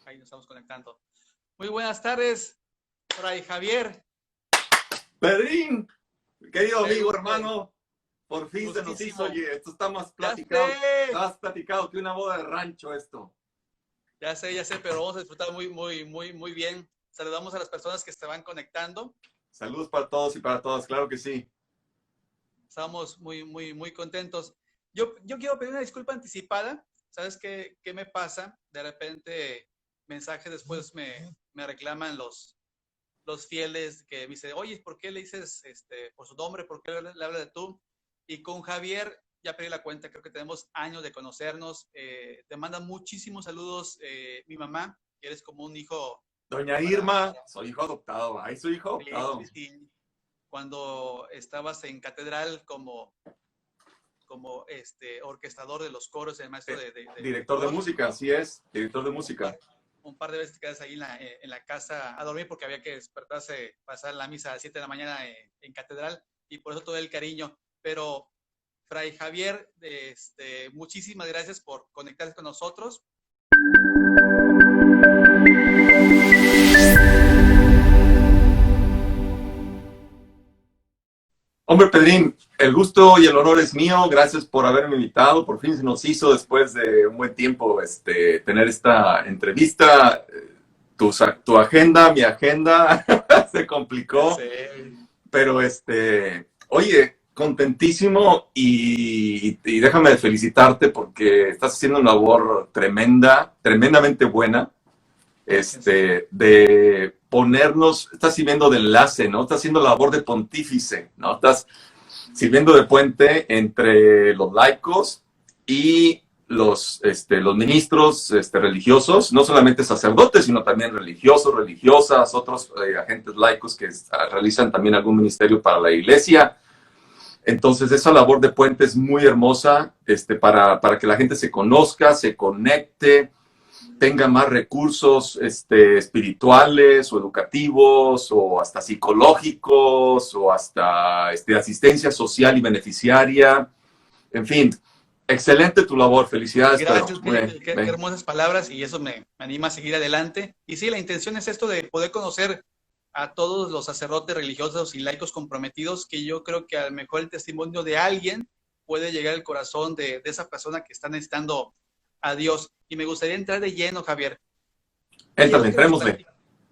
Ahí nos estamos conectando. Muy buenas tardes, Fray Javier. Pedrín, querido amigo, hermano, por fin se nos hizo. Oye, esto está más platicado que una boda de rancho esto. Ya sé, pero vamos a disfrutar muy bien. Saludamos a las personas que se van conectando. Saludos para todos y para todas, claro que sí. Estamos muy contentos. Yo quiero pedir una disculpa anticipada. ¿Sabes qué me pasa? De repente, mensajes después me reclaman los fieles que me dicen, oye, ¿por qué le dices por su nombre? ¿Por qué le habla de tú? Y con Javier, ya pedí la cuenta, creo que tenemos años de conocernos. Te manda muchísimos saludos mi mamá, que eres como un hijo. Doña Irma, soy hijo adoptado. Ay, soy hijo adoptado. Sí. Cuando estabas en catedral como orquestador de los coros, el maestro director de música, así es, director de música. Un par de veces te quedas ahí en la casa a dormir porque había que despertarse, pasar la misa a las 7 de la mañana en catedral, y por eso todo el cariño. Pero, Fray Javier, muchísimas gracias por conectarse con nosotros. Hombre, Pedrín, el gusto y el honor es mío. Gracias por haberme invitado. Por fin se nos hizo, después de un buen tiempo, tener esta entrevista. Tu agenda, mi agenda, se complicó. Sí. Pero, oye, contentísimo y déjame felicitarte porque estás haciendo una labor tremendamente buena. De ponernos, estás sirviendo de enlace, ¿no? Estás haciendo labor de pontífice, ¿no? Estás sirviendo de puente entre los laicos y los ministros religiosos, no solamente sacerdotes, sino también religiosos, religiosas, otros agentes laicos que realizan también algún ministerio para la iglesia. Entonces, esa labor de puente es muy hermosa para que la gente se conozca, se conecte, tenga más recursos espirituales o educativos o hasta psicológicos o hasta asistencia social y beneficiaria. En fin, excelente tu labor. Felicidades. Gracias, qué hermosas palabras, y eso me anima a seguir adelante. Y sí, la intención es esto de poder conocer a todos los sacerdotes religiosos y laicos comprometidos, que yo creo que a lo mejor el testimonio de alguien puede llegar al corazón de esa persona que está necesitando a Dios. Y me gustaría entrar de lleno, Javier. Entrémosle.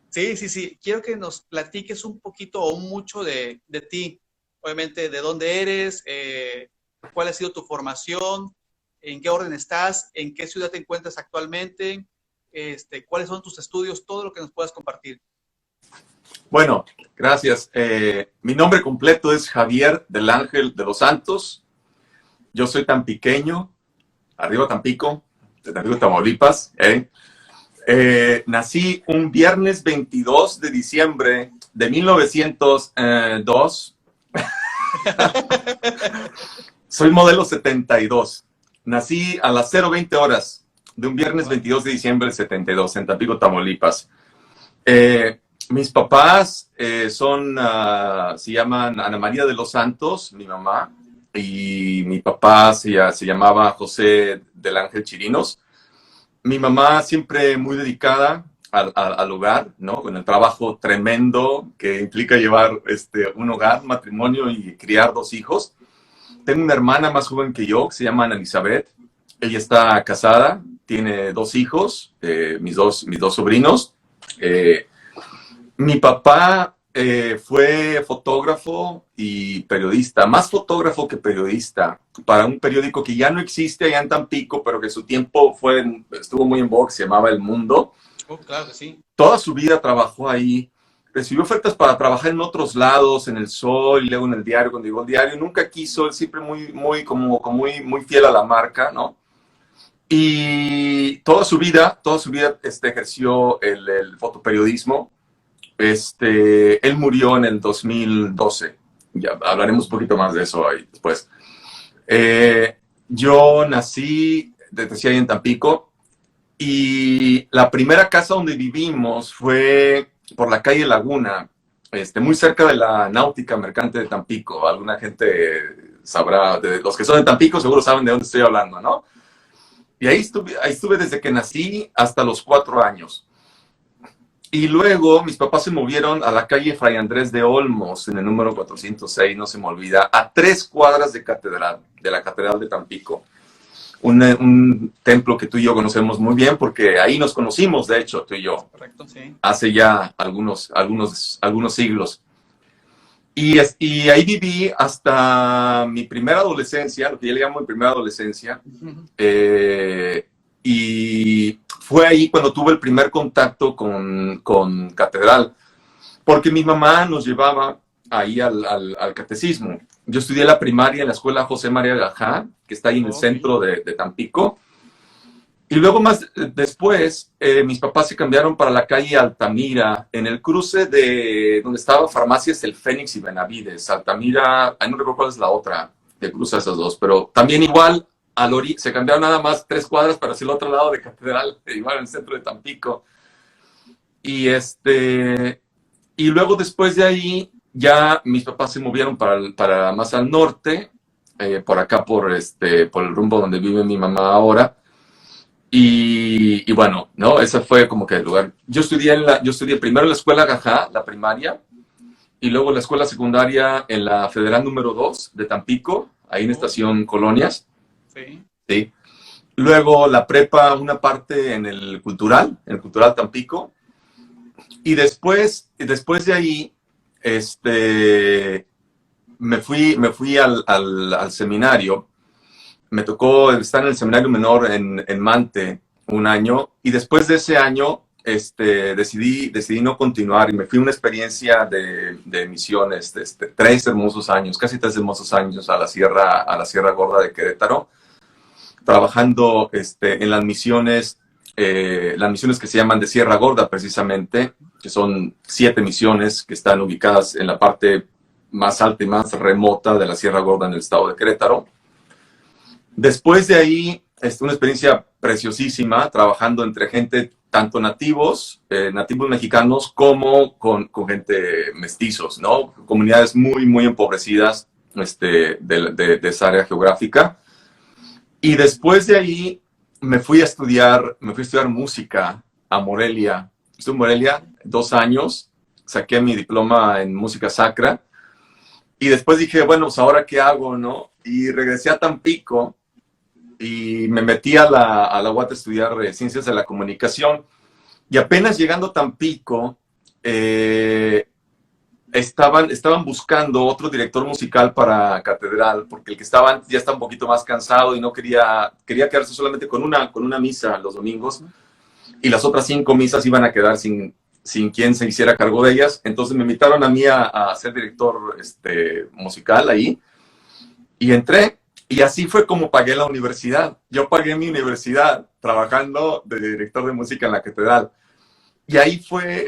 Sí. Quiero que nos platiques un poquito o mucho de ti. Obviamente, de dónde eres, cuál ha sido tu formación, en qué orden estás, en qué ciudad te encuentras actualmente, cuáles son tus estudios, todo lo que nos puedas compartir. Bueno, gracias. Mi nombre completo es Javier del Ángel de los Santos. Yo soy tampiqueño, arriba Tampico, de Tampico, Tamaulipas. Nací un viernes 22 de diciembre de 1902. Soy modelo 72. Nací a las 0:20 horas de un viernes 22 de diciembre del 72 en Tampico, Tamaulipas. Mis papás se llaman Ana María de los Santos, mi mamá, y mi papá se llamaba José del Ángel Chirinos. Mi mamá siempre muy dedicada al hogar, ¿no? Con el trabajo tremendo que implica llevar un hogar, un matrimonio y criar 2 hijos. Tengo una hermana más joven que yo, que se llama Ana Elizabeth. Ella está casada, tiene 2 hijos, mis dos sobrinos. Mi papá fue fotógrafo y periodista, más fotógrafo que periodista, para un periódico que ya no existe allá en Tampico, pero que en su tiempo estuvo muy en boga, se llamaba El Mundo. Oh, claro que sí. Toda su vida trabajó ahí, recibió ofertas para trabajar en otros lados, en El Sol, y luego en El Diario. Cuando llegó El Diario, nunca quiso, él siempre muy fiel a la marca, ¿no? Y toda su vida ejerció el fotoperiodismo. Él murió en el 2012. Ya hablaremos un poquito más de eso ahí después. Yo nací ahí en Tampico, y la primera casa donde vivimos fue por la calle Laguna, muy cerca de la Náutica Mercante de Tampico. Alguna gente sabrá, los que son de Tampico seguro saben de dónde estoy hablando, ¿no? Y ahí estuve desde que nací hasta los 4 años. Y luego mis papás se movieron a la calle Fray Andrés de Olmos, en el número 406, no se me olvida, a 3 cuadras de la Catedral de Tampico. Un templo que tú y yo conocemos muy bien, porque ahí nos conocimos, de hecho, tú y yo, Correcto, sí. hace ya algunos siglos. Y ahí viví hasta mi primera adolescencia, lo que yo le llamo mi primera adolescencia, y fue ahí cuando tuve el primer contacto con Catedral, porque mi mamá nos llevaba ahí al catecismo. Yo estudié la primaria en la escuela José María Gajá, que está ahí en el centro de Tampico. Y luego más después, mis papás se cambiaron para la calle Altamira, en el cruce de donde estaba Farmacias El Fénix y Benavides. Altamira, ahí no recuerdo cuál es la otra que cruza esas dos, pero también igual se cambiaron nada más 3 cuadras para hacia el otro lado de Catedral, igual en el centro de Tampico. Y y luego después de ahí, ya mis papás se movieron para más al norte, por acá, por el rumbo donde vive mi mamá ahora. Y bueno, ¿no? Ese fue como que el lugar. Yo estudié primero en la escuela Gajá, la primaria, y luego la escuela secundaria en la Federal número 2 de Tampico, ahí en Estación Colonias. Sí. Sí. Luego la prepa, una parte en el Cultural Tampico. Y después de ahí, me fui al seminario. Me tocó estar en el seminario menor en Mante un año, y después de ese año decidí no continuar y me fui a una experiencia de misiones, 3 hermosos años, casi 3 hermosos años a la Sierra Gorda de Querétaro, trabajando en las misiones que se llaman de Sierra Gorda precisamente, que son 7 misiones que están ubicadas en la parte más alta y más remota de la Sierra Gorda en el estado de Querétaro. Después de ahí, una experiencia preciosísima, trabajando entre gente, tanto nativos mexicanos, como con gente mestizos, ¿no? Comunidades muy, muy empobrecidas de esa área geográfica. Y después de ahí me fui a estudiar música a Morelia. Estuve en Morelia 2 años, saqué mi diploma en música sacra, y después dije, bueno, pues ahora qué hago, ¿no? Y regresé a Tampico, y me metí a la UAT a estudiar Ciencias de la Comunicación. Y apenas llegando a Tampico, estaban buscando otro director musical para Catedral, porque el que estaba ya está un poquito más cansado y no quería quedarse solamente con una misa los domingos, y las otras 5 misas iban a quedar sin quien se hiciera cargo de ellas. Entonces me invitaron a mí a ser director musical ahí, y entré. Y así fue como pagué la universidad. Yo pagué mi universidad trabajando de director de música en la Catedral. Y ahí fue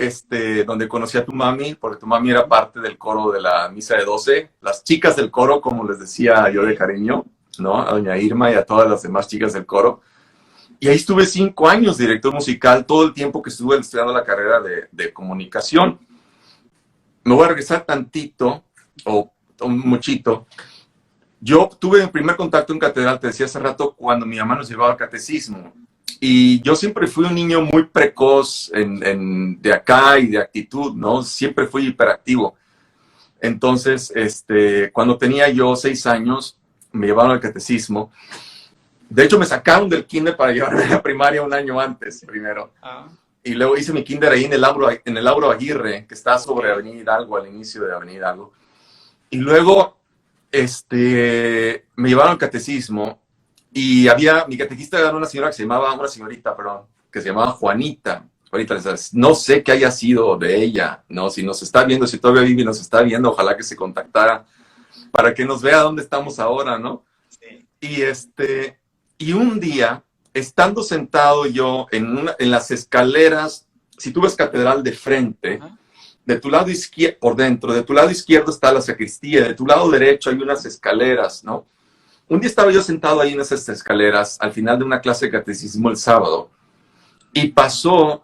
donde conocí a tu mami, porque tu mami era parte del coro de la misa de 12. Las chicas del coro, como les decía yo de cariño, ¿no? A doña Irma y a todas las demás chicas del coro. Y ahí estuve 5 años director musical, todo el tiempo que estuve estudiando la carrera de comunicación. Me voy a regresar tantito, o un muchito. Yo tuve mi primer contacto en Catedral, te decía hace rato, cuando mi mamá nos llevaba al catecismo. Y yo siempre fui un niño muy precoz de acá y de actitud, ¿no? Siempre fui hiperactivo. Entonces, cuando tenía yo 6 años, me llevaron al catecismo. De hecho, me sacaron del kinder para llevarme a la primaria un año antes, primero. Y luego hice mi kinder ahí en el Lauro Aguirre, que está sobre Avenida Hidalgo, al inicio de Avenida Hidalgo. Y luego me llevaron al catecismo, y mi catequista era una señorita, que se llamaba Juanita. No sé qué haya sido de ella, ¿no? Si nos está viendo, si todavía vive y nos está viendo, ojalá que se contactara para que nos vea dónde estamos ahora, ¿no? Sí. Y un día, estando sentado yo en las escaleras, si tú ves Catedral de frente, de tu lado izquierdo, por dentro, de tu lado izquierdo está la sacristía, de tu lado derecho hay unas escaleras, ¿no? Un día estaba yo sentado ahí en esas escaleras, al final de una clase de catecismo el sábado, y pasó,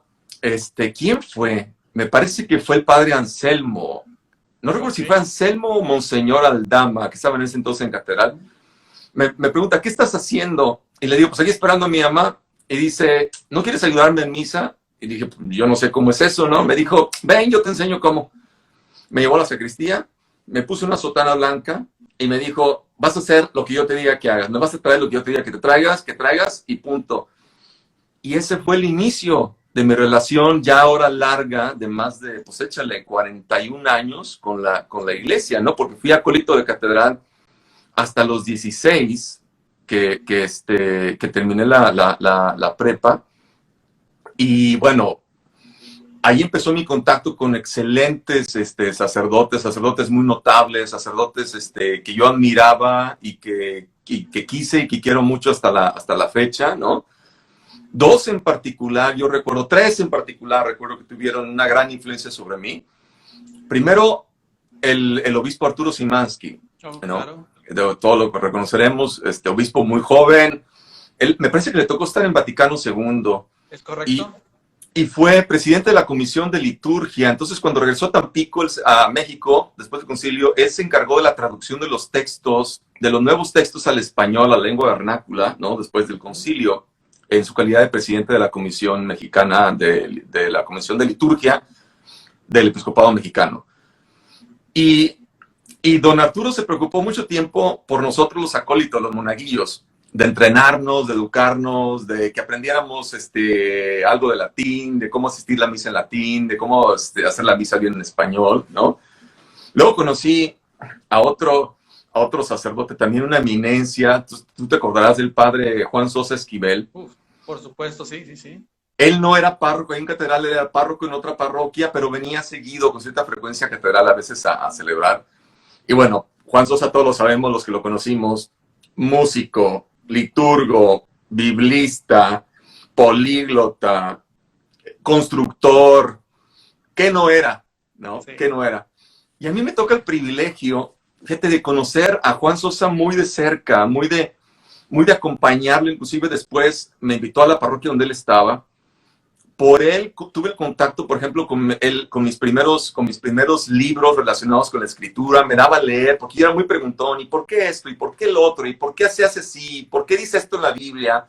¿quién fue? Me parece que fue el padre Anselmo. No recuerdo si fue Anselmo o Monseñor Aldama, que estaba en ese entonces en Catedral. Me pregunta, ¿qué estás haciendo? Y le digo, pues aquí esperando a mi mamá. Y dice, ¿no quieres ayudarme en misa? Y dije, pues, yo no sé cómo es eso, ¿no? Me dijo, ven, yo te enseño cómo. Me llevó a la sacristía, me puso una sotana blanca y me dijo, vas a hacer lo que yo te diga que hagas, me vas a traer lo que yo te diga que traigas y punto. Y ese fue el inicio de mi relación ya ahora larga de más de, pues échale, 41 años con la iglesia, ¿no? Porque fui acólito de catedral hasta los 16 que terminé la prepa. Y bueno, ahí empezó mi contacto con excelentes sacerdotes muy notables, sacerdotes que yo admiraba y que quise y que quiero mucho hasta la fecha, ¿no? Dos en particular, yo recuerdo, tres en particular, recuerdo que tuvieron una gran influencia sobre mí. Primero, el obispo Arturo Szymanski, ¿no? Claro. De todo lo que reconoceremos, obispo muy joven. Él, me parece que le tocó estar en Vaticano II. ¿Es correcto? Y fue presidente de la Comisión de Liturgia. Entonces, cuando regresó a Tampico, a México, después del concilio, él se encargó de la traducción de los textos, de los nuevos textos al español, a la lengua vernácula, ¿no? Después del concilio, en su calidad de presidente de la Comisión Mexicana, de la Comisión de Liturgia del Episcopado Mexicano. Y don Arturo se preocupó mucho tiempo por nosotros los acólitos, los monaguillos, de entrenarnos, de educarnos, de que aprendiéramos algo de latín, de cómo asistir a la misa en latín, de cómo hacer la misa bien en español, ¿no? Luego conocí a otro sacerdote, también una eminencia. Tú te acordarás del padre Juan Sosa Esquivel. Por supuesto, sí, sí. Él no era párroco en catedral, él era párroco en otra parroquia, pero venía seguido con cierta frecuencia a catedral a veces a celebrar. Y bueno, Juan Sosa todos lo sabemos, los que lo conocimos, músico, liturgo, biblista, políglota, constructor, ¿qué no era? ¿No? Sí. ¿Qué no era? Y a mí me toca el privilegio, fíjate, de conocer a Juan Sosa muy de cerca, muy de acompañarlo. Inclusive después me invitó a la parroquia donde él estaba. Por él tuve el contacto, por ejemplo, con mis primeros libros relacionados con la escritura. Me daba a leer, porque yo era muy preguntón. ¿Y por qué esto? ¿Y por qué el otro? ¿Y por qué se hace así? ¿Por qué dice esto en la Biblia?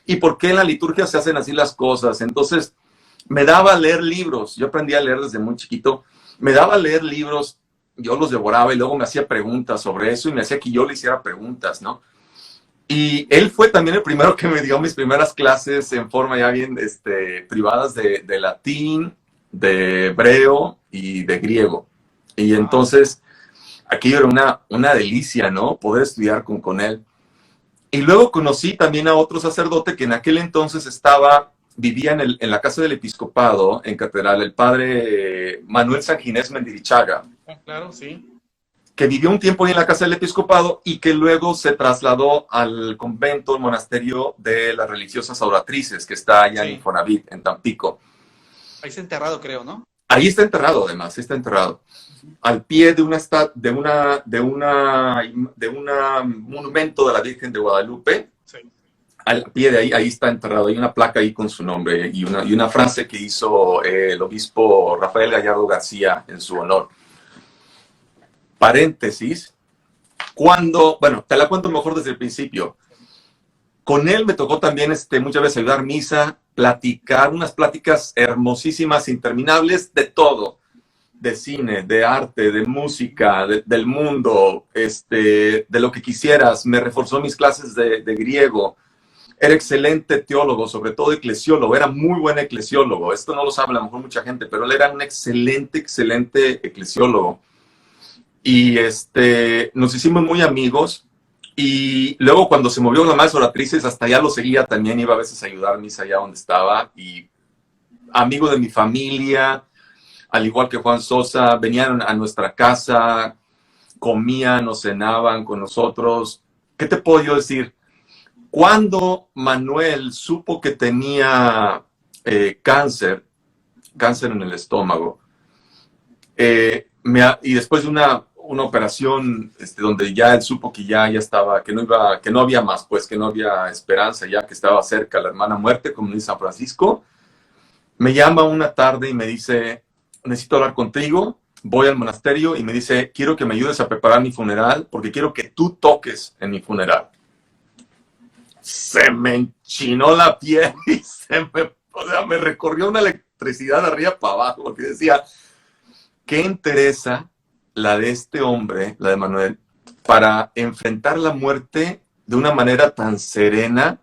¿Y por qué en la liturgia se hacen así las cosas? Entonces, me daba a leer libros. Yo aprendí a leer desde muy chiquito. Me daba a leer libros, yo los devoraba y luego me hacía preguntas sobre eso y me hacía que yo le hiciera preguntas, ¿no? Y él fue también el primero que me dio mis primeras clases en forma ya bien privadas de latín, de hebreo y de griego. Y entonces, aquello era una delicia, ¿no? Poder estudiar con él. Y luego conocí también a otro sacerdote que en aquel entonces vivía en la casa del episcopado, en catedral, el padre Manuel Sanginés Mendirichaga. Claro, sí. Que vivió un tiempo ahí en la casa del episcopado y que luego se trasladó al convento, el monasterio de las religiosas oratrices, que está allá en Infonavit, en Tampico. Ahí está enterrado, creo, ¿no? Ahí está enterrado, además, está enterrado. Al pie de un monumento de la Virgen de Guadalupe. Sí. Al pie de ahí está enterrado. Hay una placa ahí con su nombre y una frase que hizo el obispo Rafael Gallardo García en su honor. Paréntesis, bueno, te la cuento mejor desde el principio. Con él me tocó también muchas veces ayudar misa, platicar, unas pláticas hermosísimas, interminables, de todo, de cine, de arte, de música, del mundo, de lo que quisieras. Me reforzó mis clases de griego. Era excelente teólogo, sobre todo eclesiólogo, era muy buen eclesiólogo. Esto no lo sabe a lo mejor mucha gente, pero él era un excelente eclesiólogo. Y nos hicimos muy amigos. Y luego cuando se movió la más oratrices, hasta allá lo seguía también, iba a veces a ayudar misa allá donde estaba. Y amigo de mi familia, al igual que Juan Sosa, venían a nuestra casa, comían o cenaban con nosotros. ¿Qué te puedo yo decir? Cuando Manuel supo que tenía cáncer en el estómago, y después de una operación donde ya él supo que ya estaba, que no había más, pues que no había esperanza, ya que estaba cerca la hermana muerte, como dice San Francisco, me llama una tarde y me dice, necesito hablar contigo. Voy al monasterio y me dice, quiero que me ayudes a preparar mi funeral porque quiero que tú toques en mi funeral. Se me enchinó la piel y O sea, me recorrió una electricidad de arriba para abajo, porque decía, qué interesa la de este hombre, la de Manuel, para enfrentar la muerte de una manera tan serena,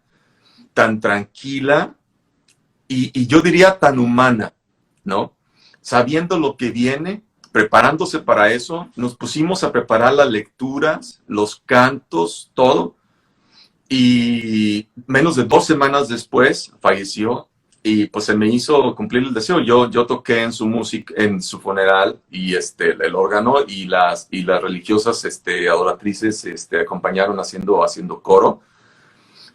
tan tranquila y yo diría tan humana, ¿no? Sabiendo lo que viene, preparándose para eso, nos pusimos a preparar las lecturas, los cantos, todo, y menos de 2 semanas después falleció y pues se me hizo cumplir el deseo. Yo toqué en su música, en su funeral y el órgano y las religiosas adoratrices acompañaron haciendo coro.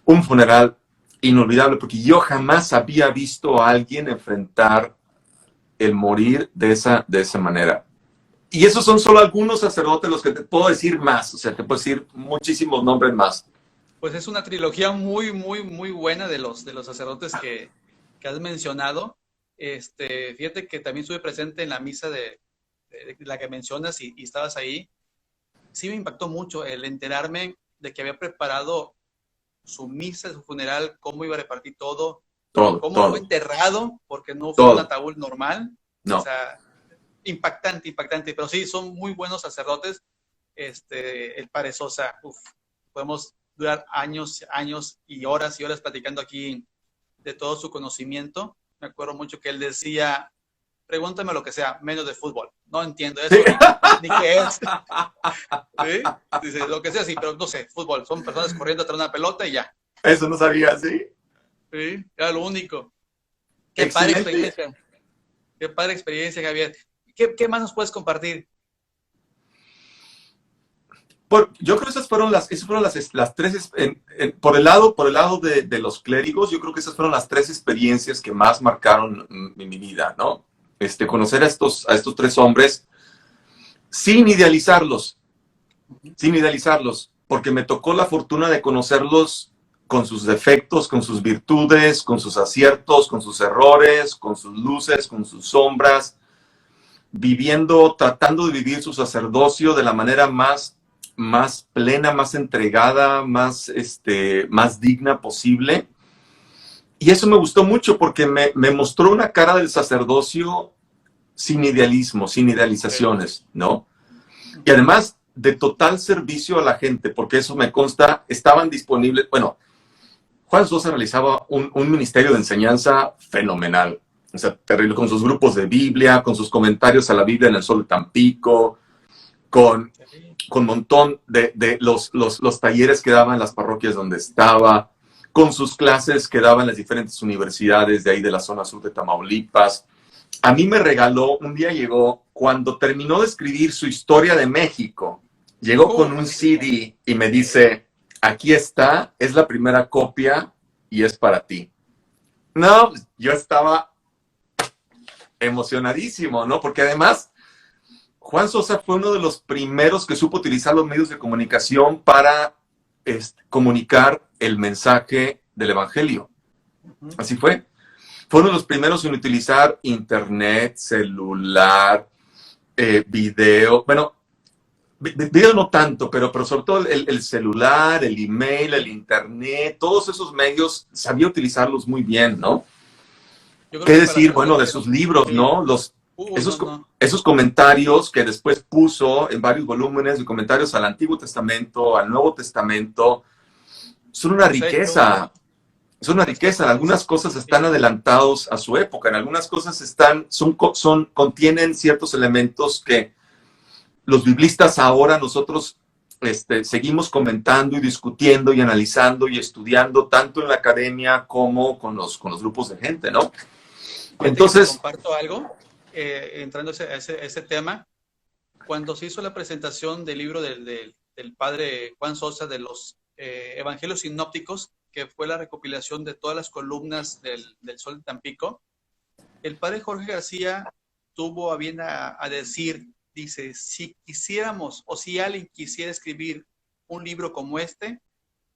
Un funeral inolvidable porque yo jamás había visto a alguien enfrentar el morir de esa manera. Y esos son solo algunos sacerdotes los que te puedo decir más, o sea, te puedo decir muchísimos nombres más. Pues es una trilogía muy, muy, muy buena de los sacerdotes que has mencionado. Fíjate que también estuve presente en la misa de la que mencionas y estabas ahí. Sí me impactó mucho el enterarme de que había preparado su misa, su funeral, cómo iba a repartir todo, cómo fue Todo, enterrado, porque no fue un todo. ataúd normal. O No, sea, impactante, impactante. Pero sí, son muy buenos sacerdotes. El padre Sosa, podemos durar años, años y horas platicando aquí de todo su conocimiento. Me acuerdo mucho que él decía, pregúntame lo que sea, menos de fútbol. No entiendo eso, sí. ni qué es. ¿Sí? Dice, lo que sea, sí, pero no sé, fútbol. Son personas corriendo atrás de una pelota y ya. Eso no sabía, ¿sí? ¿Sí? Era lo único. Qué padre Excelente. experiencia. Qué padre experiencia, Javier. ¿Qué más nos puedes compartir? Yo creo que esas fueron las tres, por el lado de los clérigos, yo creo que esas fueron las tres experiencias que más marcaron mi vida, ¿no? Conocer a estos tres hombres sin idealizarlos, sin idealizarlos, porque me tocó la fortuna de conocerlos con sus defectos, con sus virtudes, con sus aciertos, con sus errores, con sus luces, con sus sombras, tratando de vivir su sacerdocio de la manera más plena, más entregada, más digna posible. Y eso me gustó mucho porque me mostró una cara del sacerdocio sin idealismo, sin idealizaciones, ¿no? Y además de total servicio a la gente, porque eso me consta, estaban disponibles. Bueno, Juan Sosa realizaba un ministerio de enseñanza fenomenal. O sea, terrible, con sus grupos de Biblia, con sus comentarios a la Biblia en el Sol de Tampico, con un montón de los talleres que daba en las parroquias donde estaba, con sus clases que daba en las diferentes universidades de ahí de la zona sur de Tamaulipas. A mí me regaló, un día llegó, cuando terminó de escribir su historia de México, llegó con un CD y me dice, aquí está, es la primera copia y es para ti. No, yo estaba emocionadísimo, ¿no? Porque además Juan Sosa fue uno de los primeros que supo utilizar los medios de comunicación para comunicar el mensaje del Evangelio. Así fue. Fue uno de los primeros en utilizar internet, celular, video. Bueno, video no tanto, pero sobre todo el celular, el email, el internet, todos esos medios sabía utilizarlos muy bien, ¿no? Yo creo ¿Qué que para decir? hacer Bueno, de cualquier... sus libros, Sí. ¿no? No, no. Esos comentarios que después puso en varios volúmenes de comentarios al Antiguo Testamento, al Nuevo Testamento, son una Los hechos, riqueza. Es una las riqueza. En algunas cartas. cosas están Sí. adelantados a su época, en algunas cosas contienen ciertos elementos que los biblistas ahora nosotros seguimos comentando y discutiendo y analizando y estudiando tanto en la academia como con los grupos de gente, ¿no? Fíjate que te Entonces, comparto algo, entrando a ese tema. Cuando se hizo la presentación del libro del padre Juan Sosa de los Evangelios Sinópticos, que fue la recopilación de todas las columnas del Sol de Tampico, el padre Jorge García tuvo a bien a decir, dice, si quisiéramos o si alguien quisiera escribir un libro como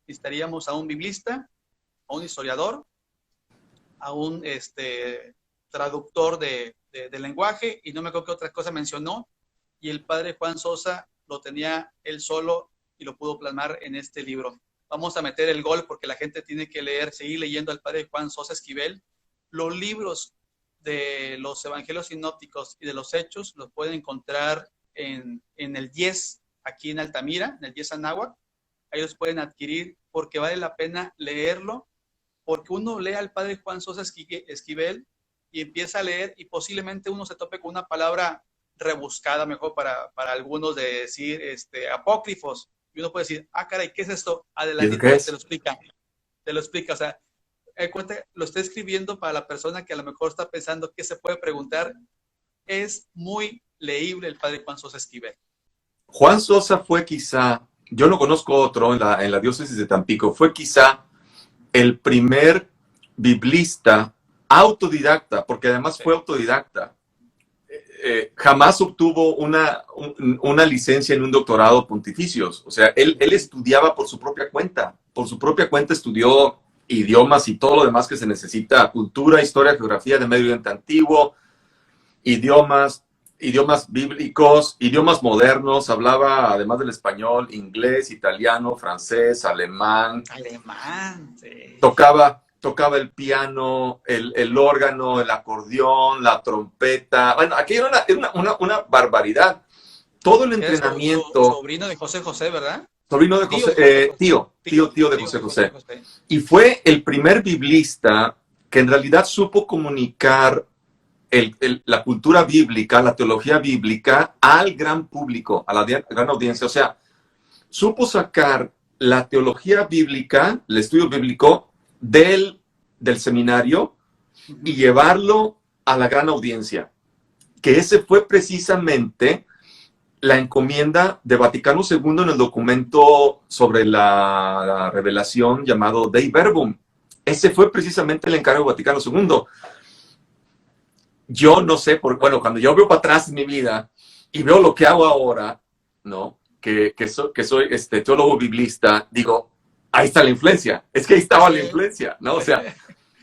necesitaríamos a un biblista, a un historiador, a un traductor de lenguaje, y no me acuerdo qué otra cosa mencionó, y el padre Juan Sosa lo tenía él solo y lo pudo plasmar en este libro. Vamos a meter el gol porque la gente tiene que leer, seguir leyendo al padre Juan Sosa Esquivel, Los libros de los evangelios sinópticos y de los hechos los pueden encontrar en el IES, aquí en Altamira, en el IES Anáhuac. Ahí los pueden adquirir porque vale la pena leerlo, porque uno lee al padre Juan Sosa Esquivel y empieza a leer y posiblemente uno se tope con una palabra rebuscada, mejor para algunos de decir apócrifos, y uno puede decir, ah, caray, ¿qué es esto? Adelantito te lo explica, o sea, lo está escribiendo para la persona que a lo mejor está pensando qué se puede preguntar. Es muy leíble el padre Juan Sosa Esquivel. Juan Sosa fue quizá, yo no conozco otro en la diócesis de Tampico, fue quizá el primer biblista autodidacta, porque además fue autodidacta. Jamás obtuvo una licencia en un doctorado pontificios. O sea, él estudiaba por su propia cuenta. Por su propia cuenta estudió idiomas y todo lo demás que se necesita. Cultura, historia, geografía de Medio Oriente Antiguo, idiomas bíblicos, idiomas modernos. Hablaba, además del español, inglés, italiano, francés, alemán. Sí. Tocaba el piano, el órgano, el acordeón, la trompeta. Bueno, aquí era una barbaridad. Todo el entrenamiento. Sobrino de José José, ¿verdad? Sobrino de José, tío de José José. Y fue el primer biblista que en realidad supo comunicar la cultura bíblica, la teología bíblica al gran público, a la gran audiencia. O sea, supo sacar la teología bíblica, el estudio bíblico, del seminario y llevarlo a la gran audiencia. Que ese fue precisamente la encomienda de Vaticano II en el documento sobre la revelación llamado Dei Verbum. Ese fue precisamente el encargo de Vaticano II. Yo no sé, cuando yo veo para atrás en mi vida y veo lo que hago ahora, ¿no? Que soy teólogo biblista, digo, ahí está la influencia. Es que ahí estaba la influencia, ¿no? O sea, le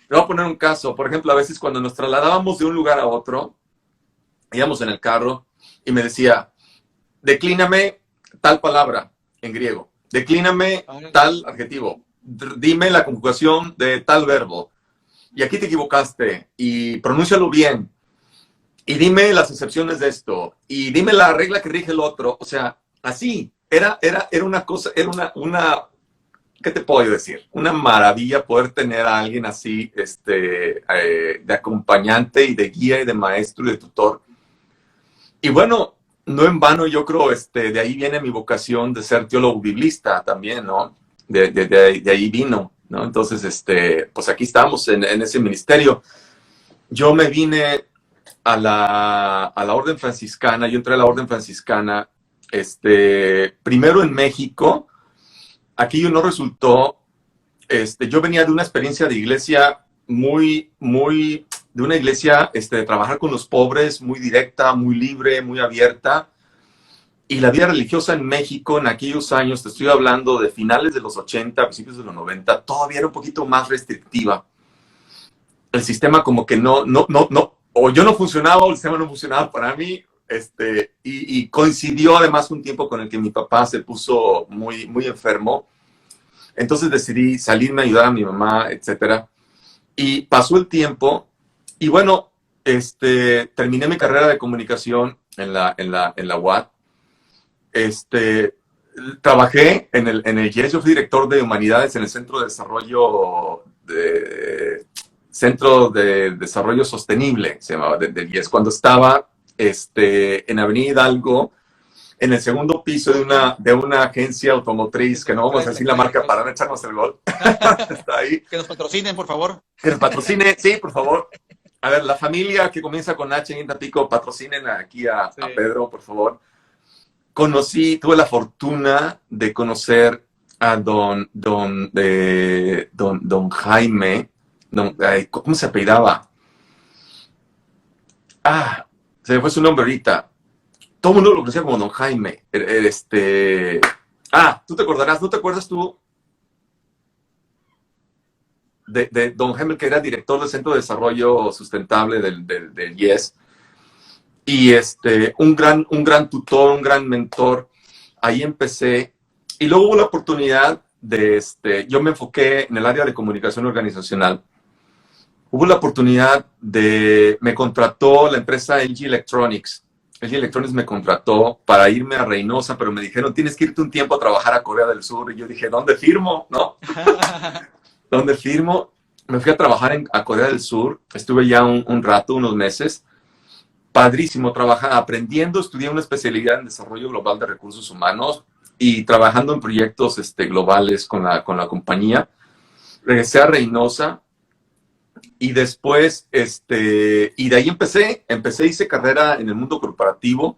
voy a poner un caso. Por ejemplo, a veces cuando nos trasladábamos de un lugar a otro, íbamos en el carro y me decía, declíname tal palabra en griego, declíname tal adjetivo, dime la conjugación de tal verbo, y aquí te equivocaste, y pronúncialo bien, y dime las excepciones de esto, y dime la regla que rige el otro. O sea, así, era una cosa, era una ¿qué te puedo decir? Una maravilla poder tener a alguien así, de acompañante y de guía y de maestro y de tutor. Y bueno, no en vano, yo creo, de ahí viene mi vocación de ser teólogo biblista también, ¿no? De ahí vino, ¿no? Entonces, pues aquí estamos en ese ministerio. Yo me vine a la orden franciscana, yo entré a la orden franciscana, primero en México. Aquí no resultó, yo venía de una experiencia de iglesia de una iglesia, de trabajar con los pobres, muy directa, muy libre, muy abierta. Y la vida religiosa en México en aquellos años, te estoy hablando de finales de los 80, principios de los 90, todavía era un poquito más restrictiva. El sistema como que o yo no funcionaba o el sistema no funcionaba para mí. Y coincidió además un tiempo con el que mi papá se puso muy, muy enfermo. Entonces decidí salirme a ayudar a mi mamá, etc. Y pasó el tiempo y bueno, terminé mi carrera de comunicación en la UAT. Trabajé en el IES, yo fui director de humanidades en el Centro de Desarrollo Sostenible, se llamaba, del IES, cuando estaba en Avenida Hidalgo, en el segundo piso de una agencia automotriz, que no vamos a decir la marca para no echarnos el gol. Está ahí. Que nos patrocinen, por favor. Que nos patrocine, sí, por favor. A ver, la familia que comienza con H en Tampico, patrocinen aquí a Pedro, por favor. Tuve la fortuna de conocer a don Jaime, ¿cómo se apellidaba? Se me fue su nombre ahorita. Todo el mundo lo conocía como don Jaime. Tú te acordarás, ¿no te acuerdas tú de don Jaime, que era director del Centro de Desarrollo Sustentable del IES? Y un gran tutor, un gran mentor. Ahí empecé. Y luego hubo la oportunidad yo me enfoqué en el área de comunicación organizacional. hubo la oportunidad me contrató la empresa LG Electronics. LG Electronics me contrató para irme a Reynosa, pero me dijeron, tienes que irte un tiempo a trabajar a Corea del Sur. Y yo dije, ¿dónde firmo? ¿No? ¿Dónde firmo? Me fui a trabajar a Corea del Sur. Estuve ya un rato, unos meses. Padrísimo, aprendiendo. Estudié una especialidad en desarrollo global de recursos humanos y trabajando en proyectos globales con la compañía. Regresé a Reynosa. Y después, y de ahí hice carrera en el mundo corporativo,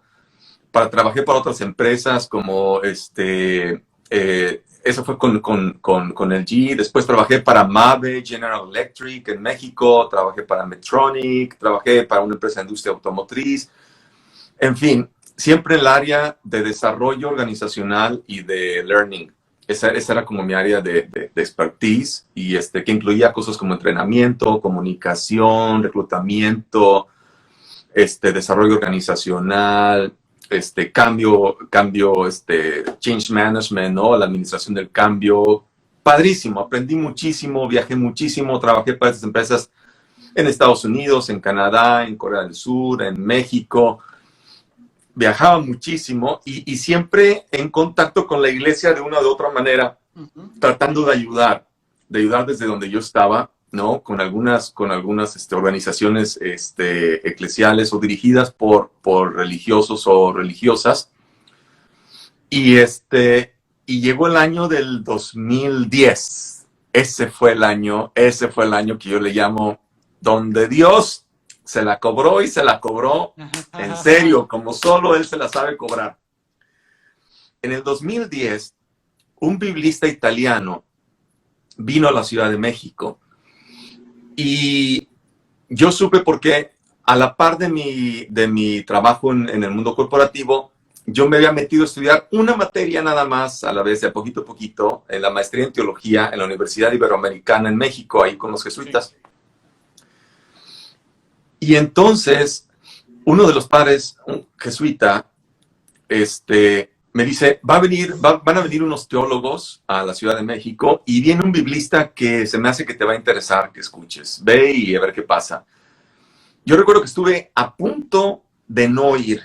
trabajé para otras empresas como, eso fue con LG, después trabajé para Mave, General Electric en México, trabajé para Medtronic, trabajé para una empresa de industria automotriz, en fin, siempre en el área de desarrollo organizacional y de learning. Esa era como mi área de expertise y que incluía cosas como entrenamiento, comunicación, reclutamiento, desarrollo organizacional, cambio, change management, ¿no? La administración del cambio. Padrísimo, aprendí muchísimo, viajé muchísimo, trabajé para estas empresas en Estados Unidos, en Canadá, en Corea del Sur, en México. Viajaba muchísimo y siempre en contacto con la iglesia de una u otra manera, tratando de ayudar desde donde yo estaba, ¿no? Con algunas organizaciones eclesiales o dirigidas por religiosos o religiosas. Y llegó el año del 2010. Ese fue el año que yo le llamo donde Dios se la cobró y se la cobró en serio, como solo Él se la sabe cobrar. En el 2010, un biblista italiano vino a la Ciudad de México y yo supe por qué, a la par de mi trabajo en el mundo corporativo, yo me había metido a estudiar una materia nada más a la vez, de poquito a poquito, en la maestría en teología en la Universidad Iberoamericana en México, ahí con los jesuitas. Sí. Y entonces, uno de los padres, un jesuita, me dice, van a venir unos teólogos a la Ciudad de México y viene un biblista que se me hace que te va a interesar que escuches. Ve y a ver qué pasa. Yo recuerdo que estuve a punto de no ir,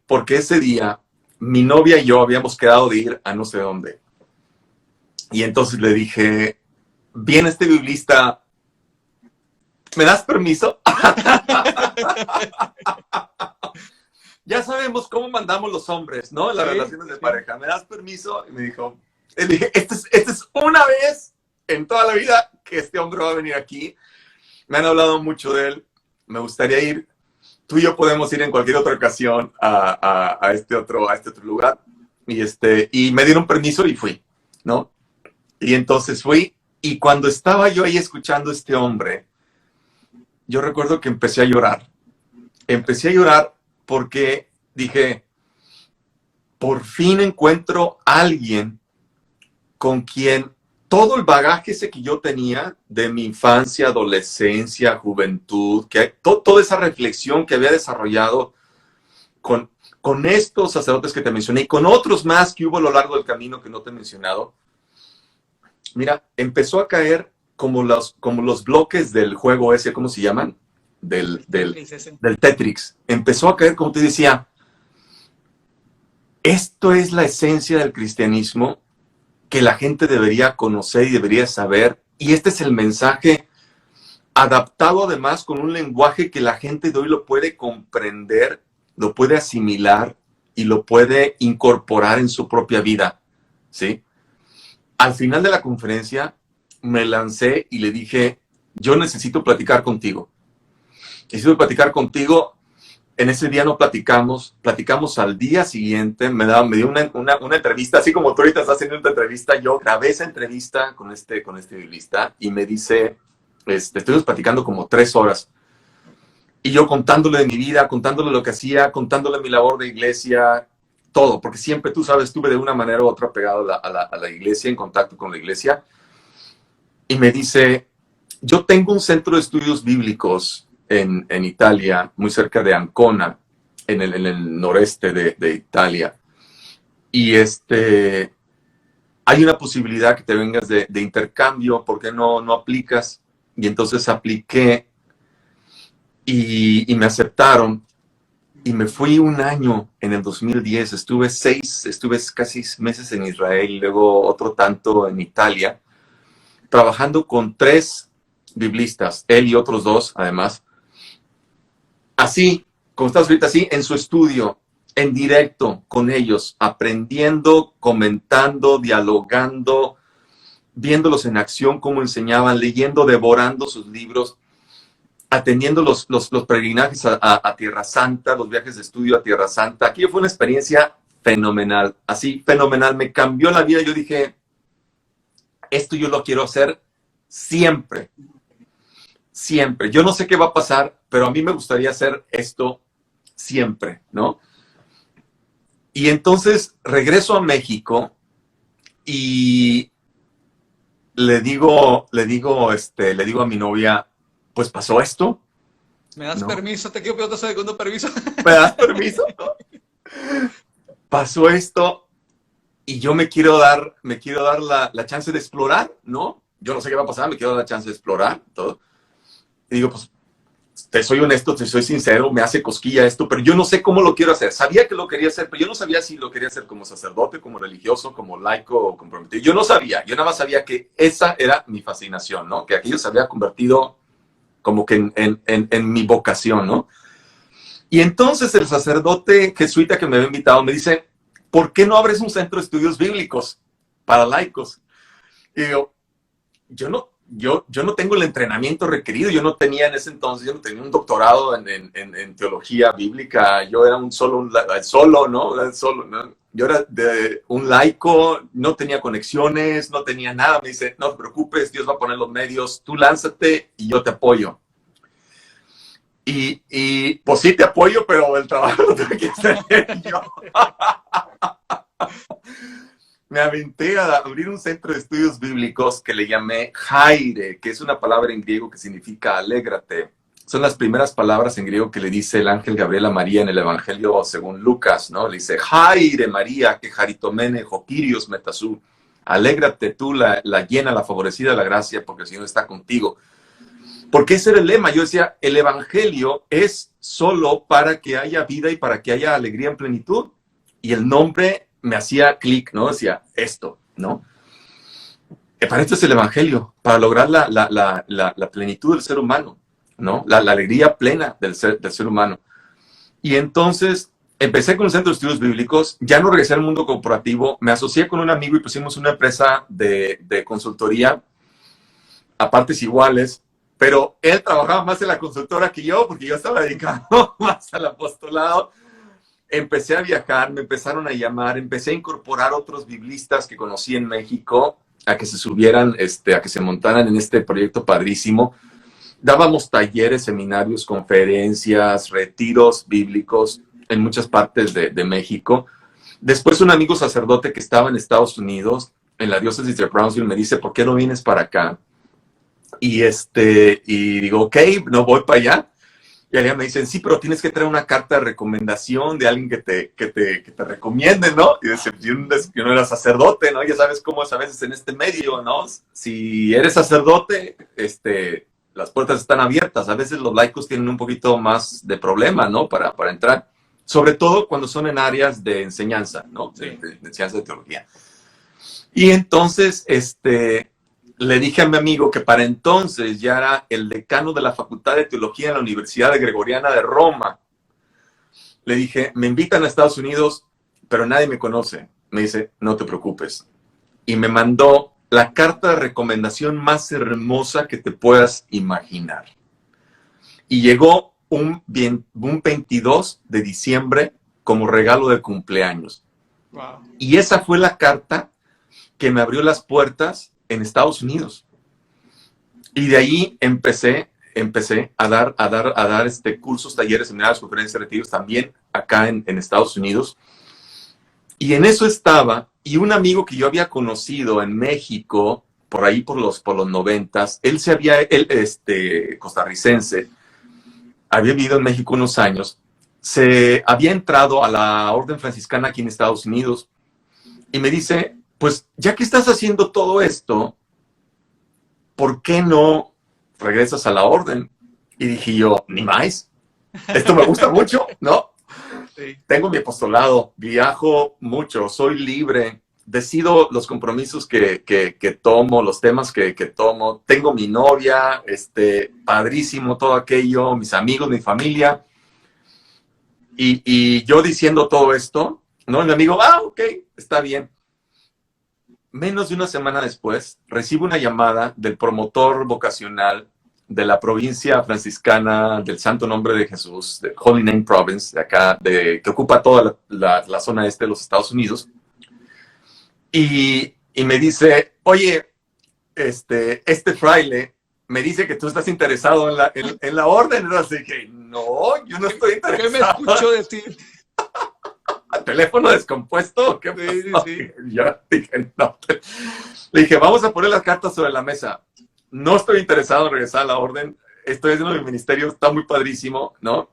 porque ese día mi novia y yo habíamos quedado de ir a no sé dónde. Y entonces le dije, viene este biblista, ¿me das permiso? Ya sabemos cómo mandamos los hombres, ¿no? En las relaciones de pareja. ¿Me das permiso? Y me dijo, le dije, esta es una vez en toda la vida que este hombre va a venir aquí. Me han hablado mucho de él. Me gustaría ir. Tú y yo podemos ir en cualquier otra ocasión a este otro lugar. Y me dieron permiso y fui, ¿no? Y entonces fui. Y cuando estaba yo ahí escuchando a este hombre, yo recuerdo que empecé a llorar. Empecé a llorar porque dije, por fin encuentro a alguien con quien todo el bagaje ese que yo tenía de mi infancia, adolescencia, juventud, toda esa reflexión que había desarrollado con estos sacerdotes que te mencioné y con otros más que hubo a lo largo del camino que no te he mencionado, mira, empezó a caer como los bloques del juego ese, ¿cómo se llaman? Del Tetris. Empezó a caer, como te decía, esto es la esencia del cristianismo que la gente debería conocer y debería saber. Y este es el mensaje adaptado además con un lenguaje que la gente de hoy lo puede comprender, lo puede asimilar y lo puede incorporar en su propia vida, ¿sí? Al final de la conferencia me lancé y le dije, yo necesito platicar contigo. Necesito platicar contigo. En ese día no platicamos al día siguiente, me dio una entrevista, así como tú ahorita estás haciendo una entrevista, yo grabé esa entrevista con este biblista y me dice, estuvimos platicando como 3 horas. Y yo contándole de mi vida, contándole lo que hacía, contándole mi labor de iglesia, todo, porque siempre, tú sabes, estuve de una manera u otra pegado a la iglesia, en contacto con la iglesia. Y me dice, yo tengo un centro de estudios bíblicos en Italia, muy cerca de Ancona, en el noreste de Italia. Y hay una posibilidad que te vengas de intercambio, ¿por qué no aplicas? Y entonces apliqué y me aceptaron. Y me fui un año en el 2010, estuve casi meses en Israel y luego otro tanto en Italia, trabajando con 3 biblistas, él y otros 2 además. Así, como estás ahorita, así, en su estudio, en directo con ellos, aprendiendo, comentando, dialogando, viéndolos en acción, cómo enseñaban, leyendo, devorando sus libros, atendiendo los peregrinajes a Tierra Santa, los viajes de estudio a Tierra Santa. Aquello fue una experiencia fenomenal, así, fenomenal. Me cambió la vida. Yo dije, esto yo lo quiero hacer siempre. Siempre. Yo no sé qué va a pasar, pero a mí me gustaría hacer esto siempre, ¿no? Y entonces regreso a México y le digo a mi novia, pues pasó esto. ¿Me das permiso? Te quiero pedir otro segundo permiso. ¿Me das permiso? Pasó esto y yo me quiero dar la chance de explorar, ¿no? Yo no sé qué va a pasar, me quiero dar la chance de explorar todo. Y digo, pues, te soy honesto, te soy sincero, me hace cosquilla esto, pero yo no sé cómo lo quiero hacer. Sabía que lo quería hacer, pero yo no sabía si lo quería hacer como sacerdote, como religioso, como laico o comprometido. Yo no sabía, yo nada más sabía que esa era mi fascinación, ¿no? Que aquello se había convertido como que en mi vocación, ¿no? Y entonces el sacerdote jesuita que me había invitado me dice, ¿por qué no abres un centro de estudios bíblicos para laicos? Y digo, yo no tengo el entrenamiento requerido, yo no tenía en ese entonces, yo no tenía un doctorado en teología bíblica, yo era solo, ¿no? Yo era un laico, no tenía conexiones, no tenía nada. Me dice, no te preocupes, Dios va a poner los medios, tú lánzate y yo te apoyo. Y pues sí te apoyo, pero el trabajo lo tengo que hacer yo. Me aventé a abrir un centro de estudios bíblicos que le llamé Jaire, que es una palabra en griego que significa alégrate. Son las primeras palabras en griego que le dice el ángel Gabriel a María en el Evangelio según Lucas, ¿no? Le dice, Jaire María, que jaritomene, joquirios metasú. Alégrate tú, la llena, la favorecida de la gracia, porque el Señor está contigo. Porque ese era el lema. Yo decía, el Evangelio es solo para que haya vida y para que haya alegría en plenitud. Y el nombre me hacía clic, ¿no? Decía, esto, ¿no? Para esto es el Evangelio, para lograr la plenitud del ser humano, ¿no? La alegría plena del ser humano. Y entonces empecé con el Centro de Estudios Bíblicos, ya no regresé al mundo corporativo, me asocié con un amigo y pusimos una empresa de consultoría a partes iguales, pero él trabajaba más en la consultora que yo, porque yo estaba dedicado más al apostolado. Empecé a viajar, me empezaron a llamar, empecé a incorporar otros biblistas que conocí en México a que se subieran, a que se montaran en este proyecto padrísimo. Dábamos talleres, seminarios, conferencias, retiros bíblicos en muchas partes de México. Después un amigo sacerdote que estaba en Estados Unidos, en la diócesis de Brownsville, me dice, ¿por qué no vienes para acá? Y digo, ok, no voy para allá. Y allá me dicen, sí, pero tienes que traer una carta de recomendación de alguien que te recomiende, ¿no? Y dice, yo no era sacerdote, ¿no? Ya sabes cómo es a veces en este medio, ¿no? Si eres sacerdote, las puertas están abiertas. A veces los laicos tienen un poquito más de problema, ¿no? Para entrar. Sobre todo cuando son en áreas de enseñanza, ¿no? De enseñanza de teología. Y entonces, le dije a mi amigo que para entonces ya era el decano de la Facultad de Teología en la Universidad Gregoriana de Roma. Le dije, me invitan a Estados Unidos, pero nadie me conoce. Me dice, no te preocupes. Y me mandó la carta de recomendación más hermosa que te puedas imaginar. Y llegó un 22 de diciembre como regalo de cumpleaños. Wow. Y esa fue la carta que me abrió las puertas en Estados Unidos. Y de ahí empecé a dar cursos, talleres, seminarios, conferencias, retiros también acá en Estados Unidos. Y en eso estaba, y un amigo que yo había conocido en México, por ahí por los 90s, él costarricense, había vivido en México unos años, se había entrado a la orden franciscana aquí en Estados Unidos, y me dice, pues ya que estás haciendo todo esto, ¿por qué no regresas a la orden? Y dije yo, ni más, esto me gusta mucho, ¿no? Sí. Tengo mi apostolado, viajo mucho, soy libre, decido los compromisos que tomo, los temas que tomo, tengo mi novia, padrísimo todo aquello, mis amigos, mi familia, y yo diciendo todo esto, ¿no? Y mi amigo, ok, está bien. Menos de una semana después, recibo una llamada del promotor vocacional de la provincia franciscana del Santo Nombre de Jesús, de Holy Name Province, de acá, que ocupa toda la zona este de los Estados Unidos, y me dice, oye, este fraile me dice que tú estás interesado en la orden. Así que, no, yo no estoy interesado. ¿Qué me escuchó decir? ¿Teléfono descompuesto? ¿Qué pasó? Sí. Yo dije, no. Le dije, vamos a poner las cartas sobre la mesa. No estoy interesado en regresar a la orden. Estoy haciendo mi ministerio, está muy padrísimo, ¿no?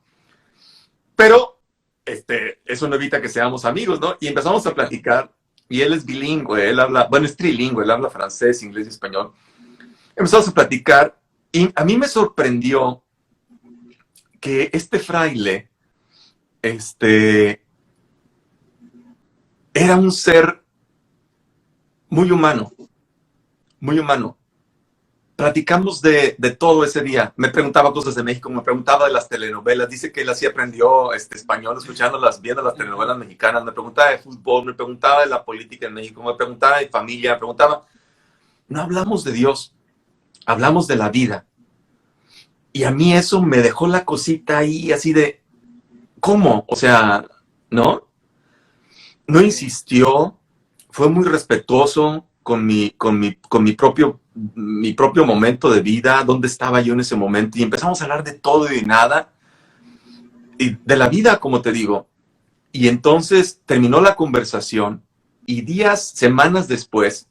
Pero eso no evita que seamos amigos, ¿no? Y empezamos a platicar. Y él es bilingüe, él habla, bueno, es trilingüe, él habla francés, inglés y español. Empezamos a platicar y a mí me sorprendió que este fraile, era un ser muy humano, muy humano. Platicamos de todo ese día. Me preguntaba cosas de México, me preguntaba de las telenovelas. Dice que él así aprendió español viendo las telenovelas mexicanas. Me preguntaba de fútbol, me preguntaba de la política en México, me preguntaba de familia, me preguntaba. No hablamos de Dios, hablamos de la vida. Y a mí eso me dejó la cosita ahí así de, ¿cómo? O sea, ¿no? No insistió, fue muy respetuoso con mi propio momento de vida, dónde estaba yo en ese momento, y empezamos a hablar de todo y de nada, y de la vida, como te digo. Y entonces terminó la conversación, y semanas después,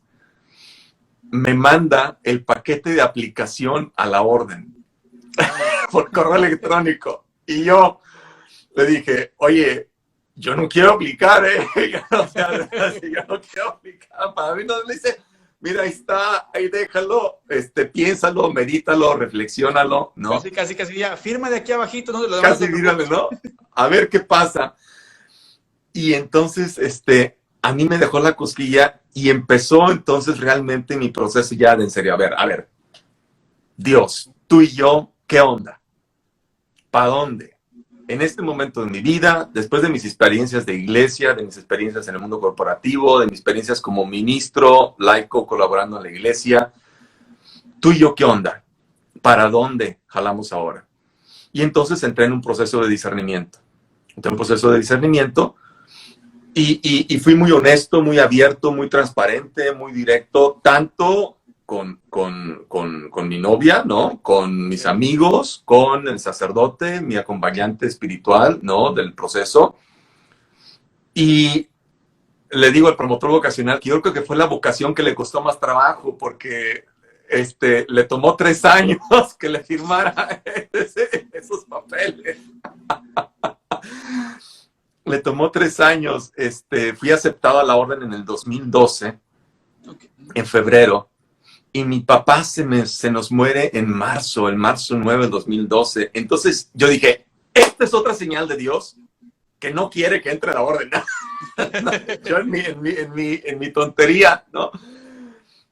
me manda el paquete de aplicación a la orden, por correo electrónico. Y yo le dije, oye, yo no quiero aplicar, o sea, yo no quiero aplicar. Para mí no, le dice, mira, ahí está, ahí déjalo, piénsalo, medítalo, reflexiónalo, ¿no? Casi, ya, firma de aquí abajito, ¿no? Casi, mírale, ¿no? A ver qué pasa. Y entonces, a mí me dejó la cosquilla y empezó entonces realmente mi proceso ya de en serio. A ver, Dios, tú y yo, ¿qué onda? ¿Para dónde? En este momento de mi vida, después de mis experiencias de iglesia, de mis experiencias en el mundo corporativo, de mis experiencias como ministro, laico, colaborando en la iglesia, tú y yo, ¿qué onda? ¿Para dónde jalamos ahora? Y entonces entré en un proceso de discernimiento. Y fui muy honesto, muy abierto, muy transparente, muy directo, tanto con mi novia, ¿no? Con mis amigos, con el sacerdote, mi acompañante espiritual, ¿no? Del proceso. Y le digo al promotor vocacional que yo creo que fue la vocación que le costó más trabajo, porque le tomó 3 años que le firmara esos papeles. Le tomó 3 años. Fui aceptado a la orden en el 2012, en febrero. Y mi papá se nos muere en marzo, el marzo 9 del 2012. Entonces yo dije, esta es otra señal de Dios que no quiere que entre a la orden. Yo en mi tontería, ¿no?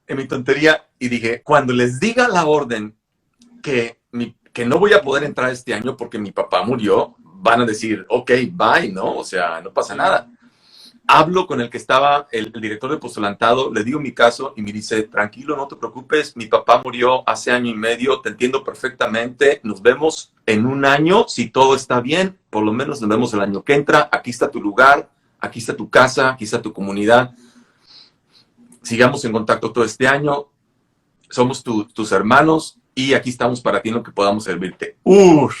En mi tontería. Y dije, cuando les diga la orden que no voy a poder entrar este año porque mi papá murió, van a decir, ok, bye, ¿no? O sea, no pasa nada. Hablo con el que estaba, el director de postulantado, le digo mi caso y me dice, tranquilo, no te preocupes, mi papá murió hace 1 año y medio, te entiendo perfectamente, nos vemos en 1 año, si todo está bien, por lo menos nos vemos el año que entra, aquí está tu lugar, aquí está tu casa, aquí está tu comunidad, sigamos en contacto todo este año, somos tus hermanos y aquí estamos para ti en lo que podamos servirte. ¡Uff!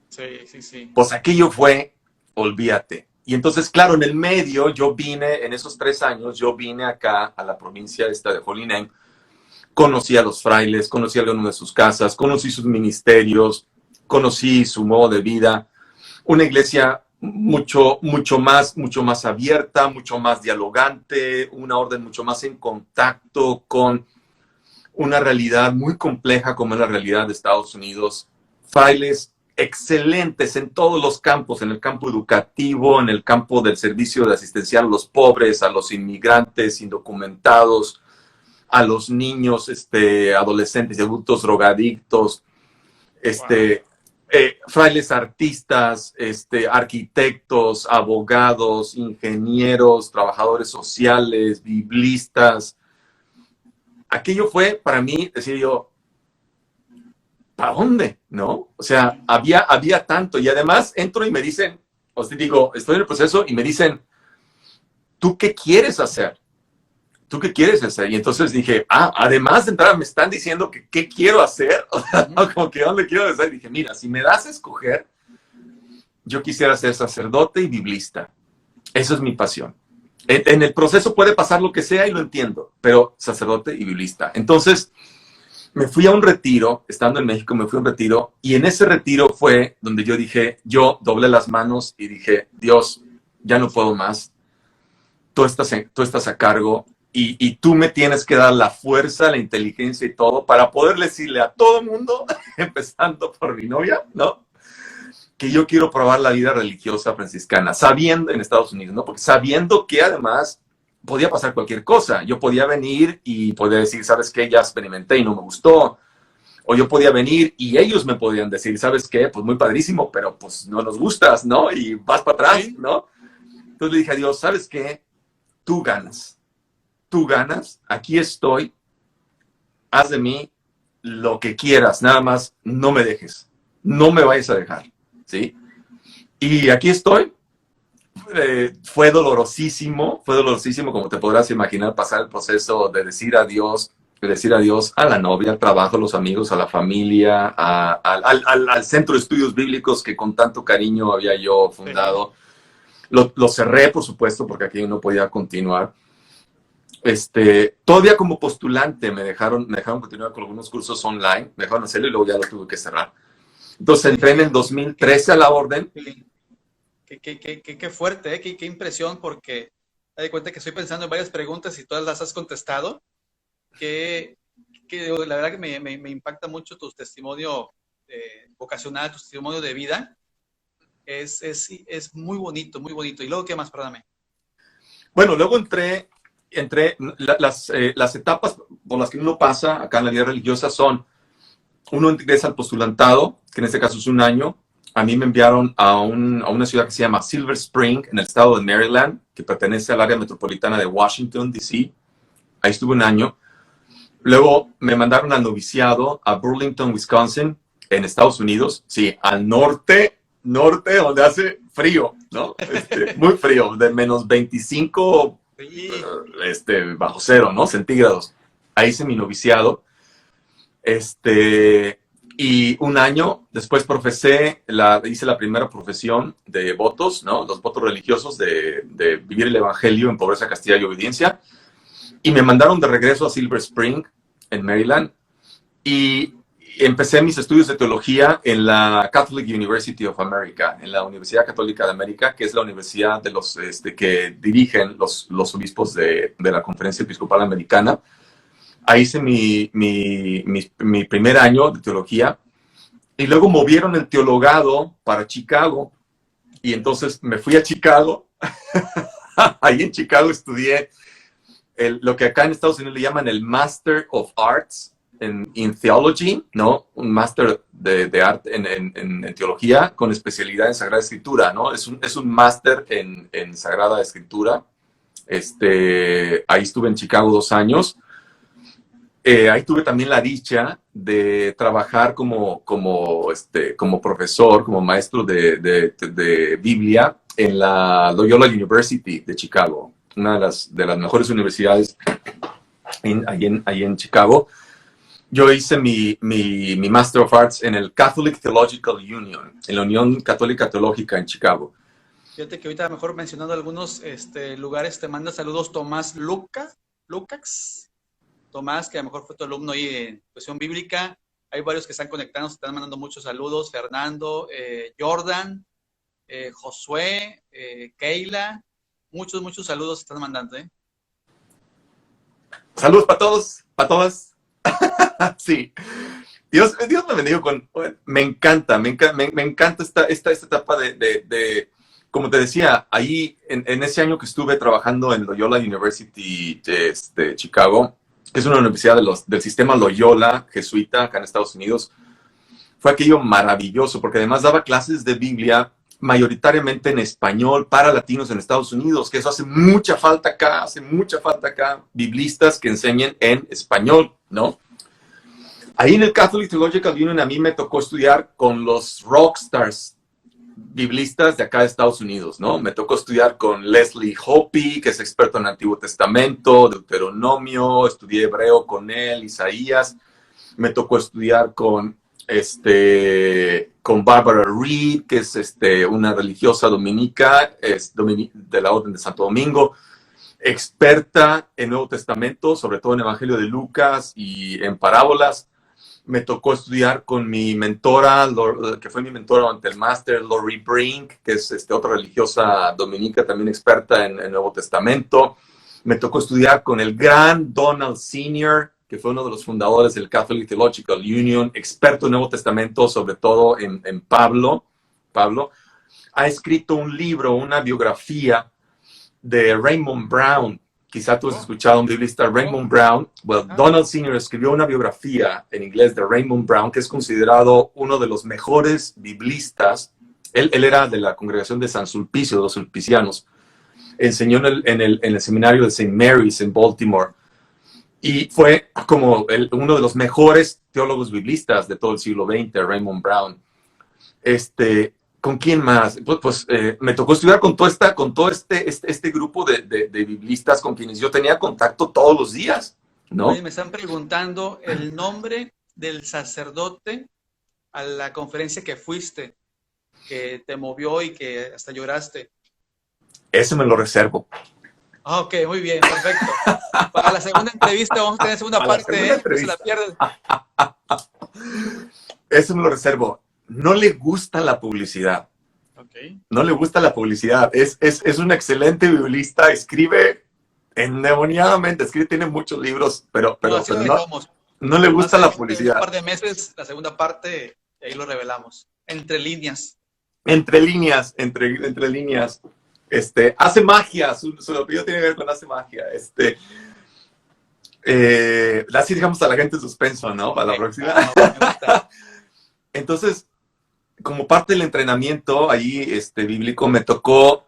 Sí. Pues aquello fue, olvídate. Y entonces, claro, en el medio, yo vine, en esos 3 años, yo vine acá a la provincia esta de Holy Name, conocí a los frailes, conocí a algunos de sus casas, conocí sus ministerios, conocí su modo de vida, una iglesia mucho más abierta, mucho más dialogante, una orden mucho más en contacto con una realidad muy compleja como es la realidad de Estados Unidos. Frailes excelentes en todos los campos, en el campo educativo, en el campo del servicio de asistencial a los pobres, a los inmigrantes indocumentados, a los niños, adolescentes y adultos drogadictos, Wow. frailes artistas, arquitectos, abogados, ingenieros, trabajadores sociales, biblistas. Aquello fue para mí, decir yo, ¿para dónde? ¿No? O sea, había tanto. Y además entro y me dicen, os digo, estoy en el proceso y me dicen, ¿tú qué quieres hacer? ¿Tú qué quieres hacer? Y entonces dije, además de entrar, me están diciendo que qué quiero hacer. O sea, Ujú. como que dónde quiero hacer. Y dije, mira, si me das a escoger, yo quisiera ser sacerdote y biblista. Eso es mi pasión. En el proceso puede pasar lo que sea y lo entiendo, pero sacerdote y biblista. Entonces, me fui a un retiro, estando en México, me fui a un retiro, y en ese retiro fue donde yo dije, yo doblé las manos y dije, Dios, ya no puedo más, tú estás a cargo, y tú me tienes que dar la fuerza, la inteligencia y todo para poder decirle a todo el mundo, empezando por mi novia, ¿no? Que yo quiero probar la vida religiosa franciscana, sabiendo en Estados Unidos, ¿no? Porque sabiendo que además podía pasar cualquier cosa. Yo podía venir y podía decir, ¿sabes qué? Ya experimenté y no me gustó. O yo podía venir y ellos me podían decir, ¿sabes qué? Pues muy padrísimo, pero pues no nos gustas, ¿no? Y vas para atrás, Sí. ¿no? Entonces le dije a Dios, ¿sabes qué? Tú ganas, aquí estoy, haz de mí lo que quieras, nada más no me dejes, no me vayas a dejar, ¿sí? Y aquí estoy, fue dolorosísimo, como te podrás imaginar, pasar el proceso de decir adiós a la novia, al trabajo, a los amigos, a la familia, al centro de estudios bíblicos que con tanto cariño había yo Sí. fundado. Lo cerré, por supuesto, porque aquí no podía continuar. Todavía como postulante me dejaron continuar con algunos cursos online, me dejaron hacerlo y luego ya lo tuve que cerrar. Entonces entré en el Qué, qué, 2013 a la orden. qué, qué fuerte, ¿eh? Qué impresión, porque te das cuenta que estoy pensando en varias preguntas y todas las has contestado. Que, la verdad que me impacta mucho tu testimonio vocacional, tu testimonio de vida. Es muy bonito, muy bonito. ¿Y luego qué más? Perdóname. Bueno, luego las etapas por las que uno pasa acá en la vida religiosa son, uno ingresa al postulantado, que en este caso es un año. A mí me enviaron a una ciudad que se llama Silver Spring, en el estado de Maryland, que pertenece al área metropolitana de Washington, D.C. Ahí estuve un año. Luego me mandaron al noviciado a Burlington, Wisconsin, en Estados Unidos, sí, al norte, donde hace frío, ¿no? Muy frío, de menos 25 Sí. bajo cero, ¿no? Centígrados. Ahí hice mi noviciado. Y un año después hice la primera profesión de votos, ¿no? Los votos religiosos de vivir el evangelio en pobreza, castidad y obediencia. Y me mandaron de regreso a Silver Spring, en Maryland, y empecé mis estudios de teología en la Catholic University of America, en la Universidad Católica de América, que es la universidad de los que dirigen los obispos de la Conferencia Episcopal Americana. Ahí hice mi primer año de teología y luego movieron el teologado para Chicago y entonces me fui a Chicago. Ahí en Chicago estudié lo que acá en Estados Unidos le llaman el Master of Arts in Theology, ¿no? Un máster de arte en teología con especialidad en Sagrada Escritura, ¿no? Es un máster en Sagrada Escritura. Ahí estuve en Chicago 2 años. Ahí tuve también la dicha de trabajar como profesor, como maestro de Biblia en la Loyola University de Chicago, una de las mejores universidades ahí en Chicago. Yo hice mi Master of Arts en el Catholic Theological Union, en la Unión Católica Teológica en Chicago. Fíjate que ahorita mejor mencionando algunos lugares te manda saludos Tomás Lukács. Tomás, que a lo mejor fue tu alumno ahí en cuestión bíblica. Hay varios que están conectados, están mandando muchos saludos. Fernando, Jordan, Josué, Keila. Muchos saludos están mandando, ¿eh? Saludos para todos, para todas. Sí. Dios me bendiga me encanta esta etapa como te decía, ahí en ese año que estuve trabajando en Loyola University de Chicago, que es una universidad del sistema Loyola jesuita acá en Estados Unidos, fue aquello maravilloso, porque además daba clases de Biblia mayoritariamente en español para latinos en Estados Unidos, que eso hace mucha falta acá, biblistas que enseñen en español, ¿no? Ahí en el Catholic Theological Union a mí me tocó estudiar con los rockstars biblistas de acá de Estados Unidos, ¿no? Me tocó estudiar con Leslie Hoppe, que es experto en el Antiguo Testamento, Deuteronomio, estudié hebreo con él, Isaías. Me tocó estudiar con Barbara Reed, que es una religiosa dominica, de la Orden de Santo Domingo, experta en Nuevo Testamento, sobre todo en Evangelio de Lucas y en parábolas. Me tocó estudiar con mi mentora, que fue mi mentora ante el máster, Lori Brink, que es otra religiosa dominica, también experta en Nuevo Testamento. Me tocó estudiar con el gran Donald Senior, que fue uno de los fundadores del Catholic Theological Union, experto en Nuevo Testamento, sobre todo en Pablo. Pablo ha escrito un libro, una biografía de Raymond Brown. Quizá tú has escuchado un biblista, Raymond Brown. Well, Donald Senior escribió una biografía en inglés de Raymond Brown, que es considerado uno de los mejores biblistas. Él era de la congregación de San Sulpicio, de los sulpicianos. Enseñó en el seminario de St. Mary's en Baltimore. Y fue como uno de los mejores teólogos biblistas de todo el siglo XX, Raymond Brown. ¿Con quién más? Me tocó estudiar con todo este grupo de biblistas con quienes yo tenía contacto todos los días, ¿no? Oye, me están preguntando el nombre del sacerdote a la conferencia que fuiste, que te movió y que hasta lloraste. Ese me lo reservo. Ok, muy bien, perfecto. Para la segunda entrevista vamos a tener segunda parte, no se la pierden. Eso me lo reservo. No le gusta la publicidad. Okay. No le gusta la publicidad. Es un excelente biblista, escribe endemoniadamente, tiene muchos libros, pero no le gusta la publicidad. En un par de meses, la segunda parte, ahí lo revelamos. Entre líneas. Entre líneas. Hace magia, su apellido tiene que ver con hace magia. Así dejamos a la gente en suspenso, ¿no? Para la próxima. Entonces, como parte del entrenamiento allí bíblico, me tocó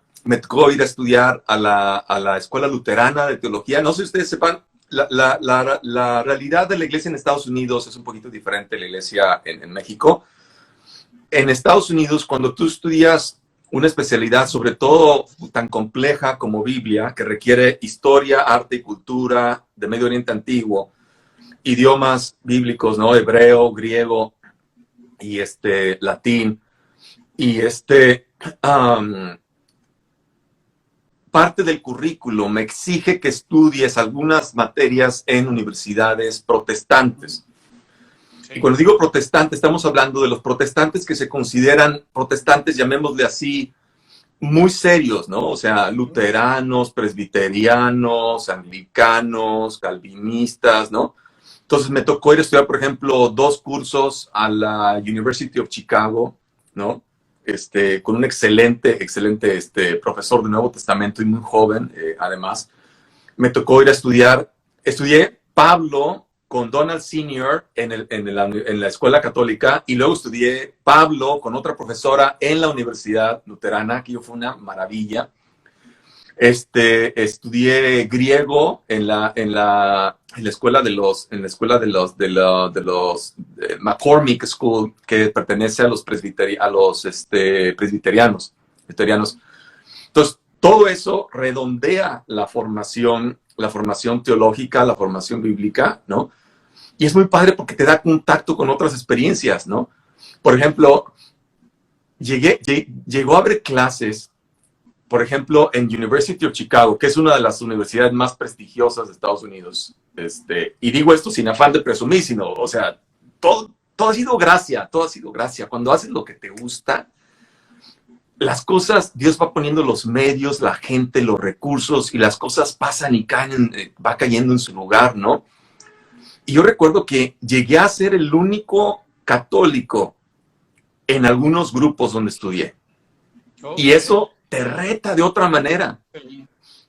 ir a estudiar a la Escuela Luterana de Teología. No sé si ustedes sepan, la realidad de la iglesia en Estados Unidos es un poquito diferente de la iglesia en México. En Estados Unidos, cuando tú estudias una especialidad, sobre todo tan compleja como Biblia, que requiere historia, arte y cultura de Medio Oriente Antiguo, idiomas bíblicos, ¿no? Hebreo, griego y latín, y parte del currículo me exige que estudies algunas materias en universidades protestantes. Sí. Y cuando digo protestante, estamos hablando de los protestantes que se consideran protestantes, llamémosle así, muy serios, ¿no? O sea, luteranos, presbiterianos, anglicanos, calvinistas, ¿no? Entonces me tocó ir a estudiar, por ejemplo, 2 cursos a la University of Chicago, ¿no? Con un excelente profesor de Nuevo Testamento y muy joven, además. Me tocó ir a estudié Pablo con Donald Senior en la escuela católica, y luego estudié Pablo con otra profesora en la Universidad Luterana, que fue una maravilla. Estudié griego en la escuela de los McCormick School, que pertenece a los presbiterianos. Entonces, todo eso redondea la formación teológica, la formación bíblica, ¿no? Y es muy padre porque te da contacto con otras experiencias, ¿no? Por ejemplo, llegó a haber clases, por ejemplo, en University of Chicago, que es una de las universidades más prestigiosas de Estados Unidos. Y digo esto sin afán de presumir, sino, o sea, todo ha sido gracia, Cuando haces lo que te gusta, las cosas, Dios va poniendo los medios, la gente, los recursos, y las cosas pasan y caen, va cayendo en su lugar, ¿no? Y yo recuerdo que llegué a ser el único católico en algunos grupos donde estudié. Okay. Y eso te reta de otra manera.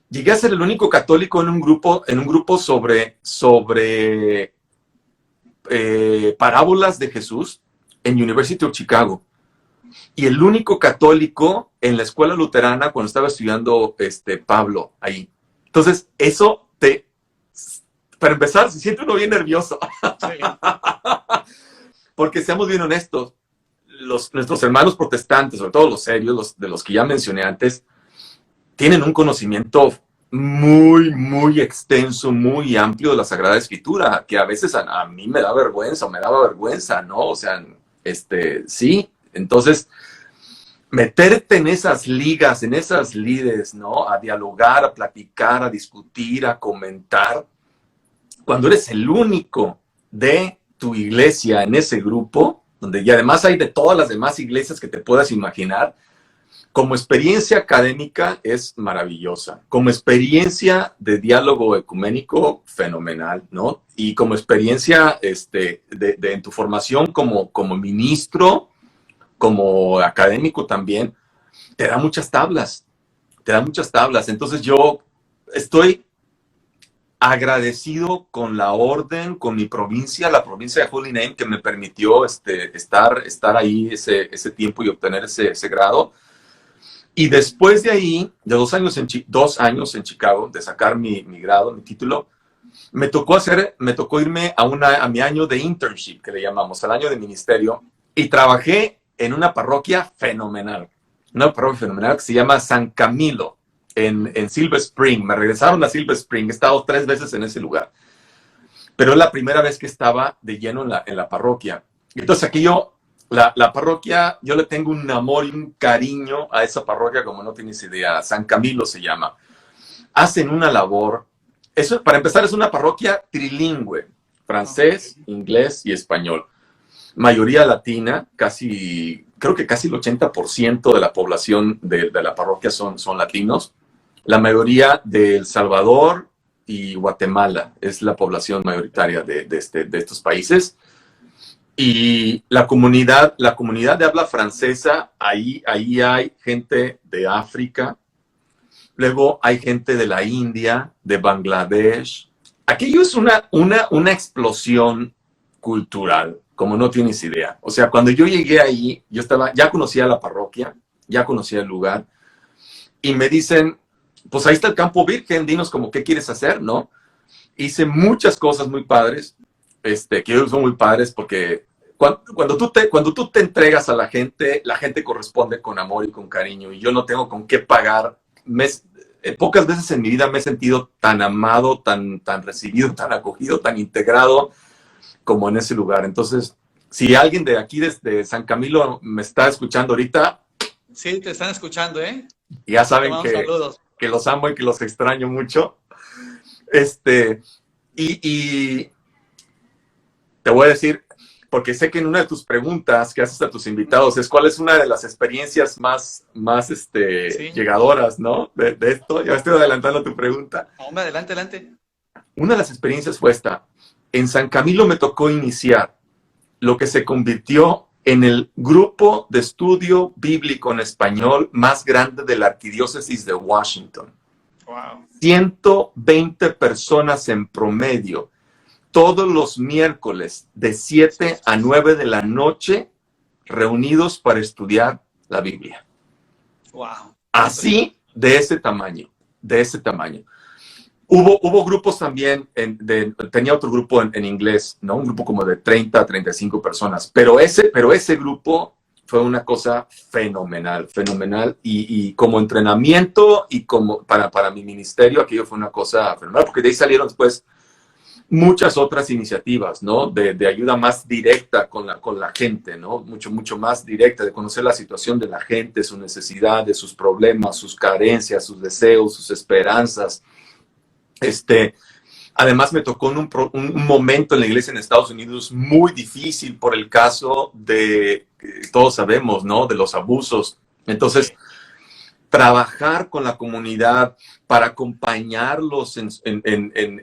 Llegué a ser el único católico en un grupo sobre parábolas de Jesús en University of Chicago. Y el único católico en la escuela luterana cuando estaba estudiando Pablo ahí. Entonces, eso para empezar, se siente uno bien nervioso. Sí. Porque seamos bien honestos, nuestros hermanos protestantes, sobre todo los serios, de los que ya mencioné antes, tienen un conocimiento muy, muy extenso, muy amplio de la Sagrada Escritura, que a veces a mí me da vergüenza, o me daba vergüenza, ¿no? O sea, sí. Entonces, meterte en esas ligas, en esas lides, ¿no? A dialogar, a platicar, a discutir, a comentar. Cuando eres el único de tu iglesia en ese grupo, y además hay de todas las demás iglesias que te puedas imaginar, como experiencia académica es maravillosa. Como experiencia de diálogo ecuménico, fenomenal, ¿no? Y como experiencia en tu formación como ministro, como académico también, te da muchas tablas. Entonces yo estoy agradecido con la orden, con mi provincia, la provincia de Holy Name, que me permitió estar ahí ese tiempo y obtener ese grado. Y después de ahí, de 2 años en Chicago, de sacar mi grado, mi título, me tocó irme a mi año de internship, que le llamamos, al año de ministerio, y trabajé en una parroquia fenomenal que se llama San Camilo, en Silver Spring. Me regresaron a Silver Spring, he estado 3 veces en ese lugar, pero es la primera vez que estaba de lleno en la parroquia. Entonces aquí la parroquia, yo le tengo un amor y un cariño a esa parroquia como no tienes idea. San Camilo se llama. Hacen una labor, eso para empezar es una parroquia trilingüe, francés, inglés y español. Mayoría latina, creo que casi el 80% de la población de la parroquia son latinos. La mayoría de El Salvador y Guatemala es la población mayoritaria de estos países. Y la comunidad de habla francesa, ahí hay gente de África, luego hay gente de la India, de Bangladesh. Aquello es una explosión cultural, como no tienes idea. O sea, cuando yo llegué ahí, ya conocía la parroquia, ya conocía el lugar, y me dicen, pues ahí está el Campo Virgen, dinos como qué quieres hacer, ¿no? Hice muchas cosas muy padres, que son muy padres porque cuando tú te entregas a la gente corresponde con amor y con cariño, y yo no tengo con qué pagar. Pocas veces en mi vida me he sentido tan amado, tan recibido, tan acogido, tan integrado como en ese lugar. Entonces, si alguien de aquí, desde San Camilo, me está escuchando ahorita. Sí, te están escuchando, ¿eh? Ya saben que los amo y que los extraño mucho. Y te voy a decir, porque sé que en una de tus preguntas que haces a tus invitados es cuál es una de las experiencias más sí, llegadoras, ¿no? De esto. Ya estoy adelantando tu pregunta. Hombre, adelante. Una de las experiencias fue esta. En San Camilo me tocó iniciar lo que se convirtió en el grupo de estudio bíblico en español más grande de la arquidiócesis de Washington. Wow. 120 personas en promedio, todos los miércoles de 7 a 9 de la noche, reunidos para estudiar la Biblia. Wow. Así, de ese tamaño. Hubo grupos también, tenía otro grupo en inglés, ¿no? Un grupo como de 30 a 35 personas, pero ese grupo fue una cosa fenomenal, y como entrenamiento y como para mi ministerio, aquello fue una cosa fenomenal, porque de ahí salieron después muchas otras iniciativas, ¿no? De ayuda más directa con la gente, ¿no? Mucho más directa, de conocer la situación de la gente, sus necesidades, sus problemas, sus carencias, sus deseos, sus esperanzas. Además me tocó un momento en la iglesia en Estados Unidos muy difícil por el caso de, todos sabemos, ¿no? De los abusos. Entonces, trabajar con la comunidad para acompañarlos en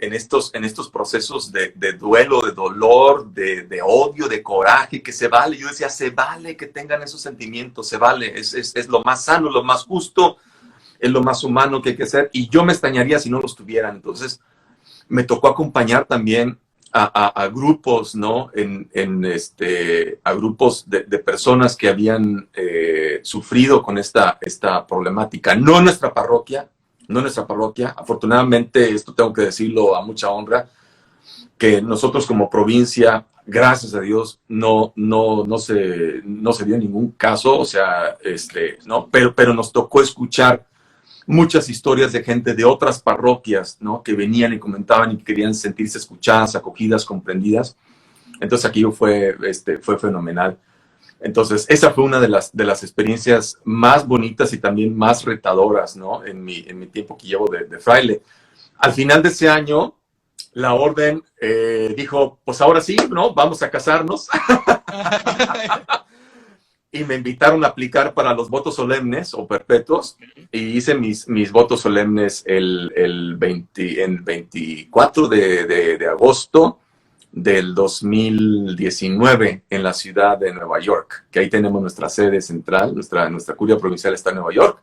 estos procesos de duelo, de dolor, de odio, de coraje, que se vale. Yo decía, se vale que tengan esos sentimientos, se vale, es lo más sano, lo más justo, es lo más humano que hay que hacer, y yo me extrañaría si no los tuvieran. Entonces, me tocó acompañar también a grupos, ¿no? A grupos de personas que habían sufrido con esta problemática. No en nuestra parroquia, no en nuestra parroquia. Afortunadamente, esto tengo que decirlo a mucha honra, que nosotros como provincia, gracias a Dios, no se dio ningún caso, o sea, ¿no? Pero nos tocó escuchar muchas historias de gente de otras parroquias, ¿no? Que venían y comentaban y querían sentirse escuchadas, acogidas, comprendidas. Entonces aquello fue fenomenal. Entonces esa fue una de las experiencias más bonitas y también más retadoras, ¿no? En mi tiempo que llevo de fraile. Al final de ese año, la orden dijo, pues ahora sí, ¿no? Vamos a casarnos. Y me invitaron a aplicar para los votos solemnes o perpetuos, y hice mis votos solemnes el 24 de agosto del 2019 en la ciudad de Nueva York, que ahí tenemos nuestra sede central, nuestra curia provincial está en Nueva York.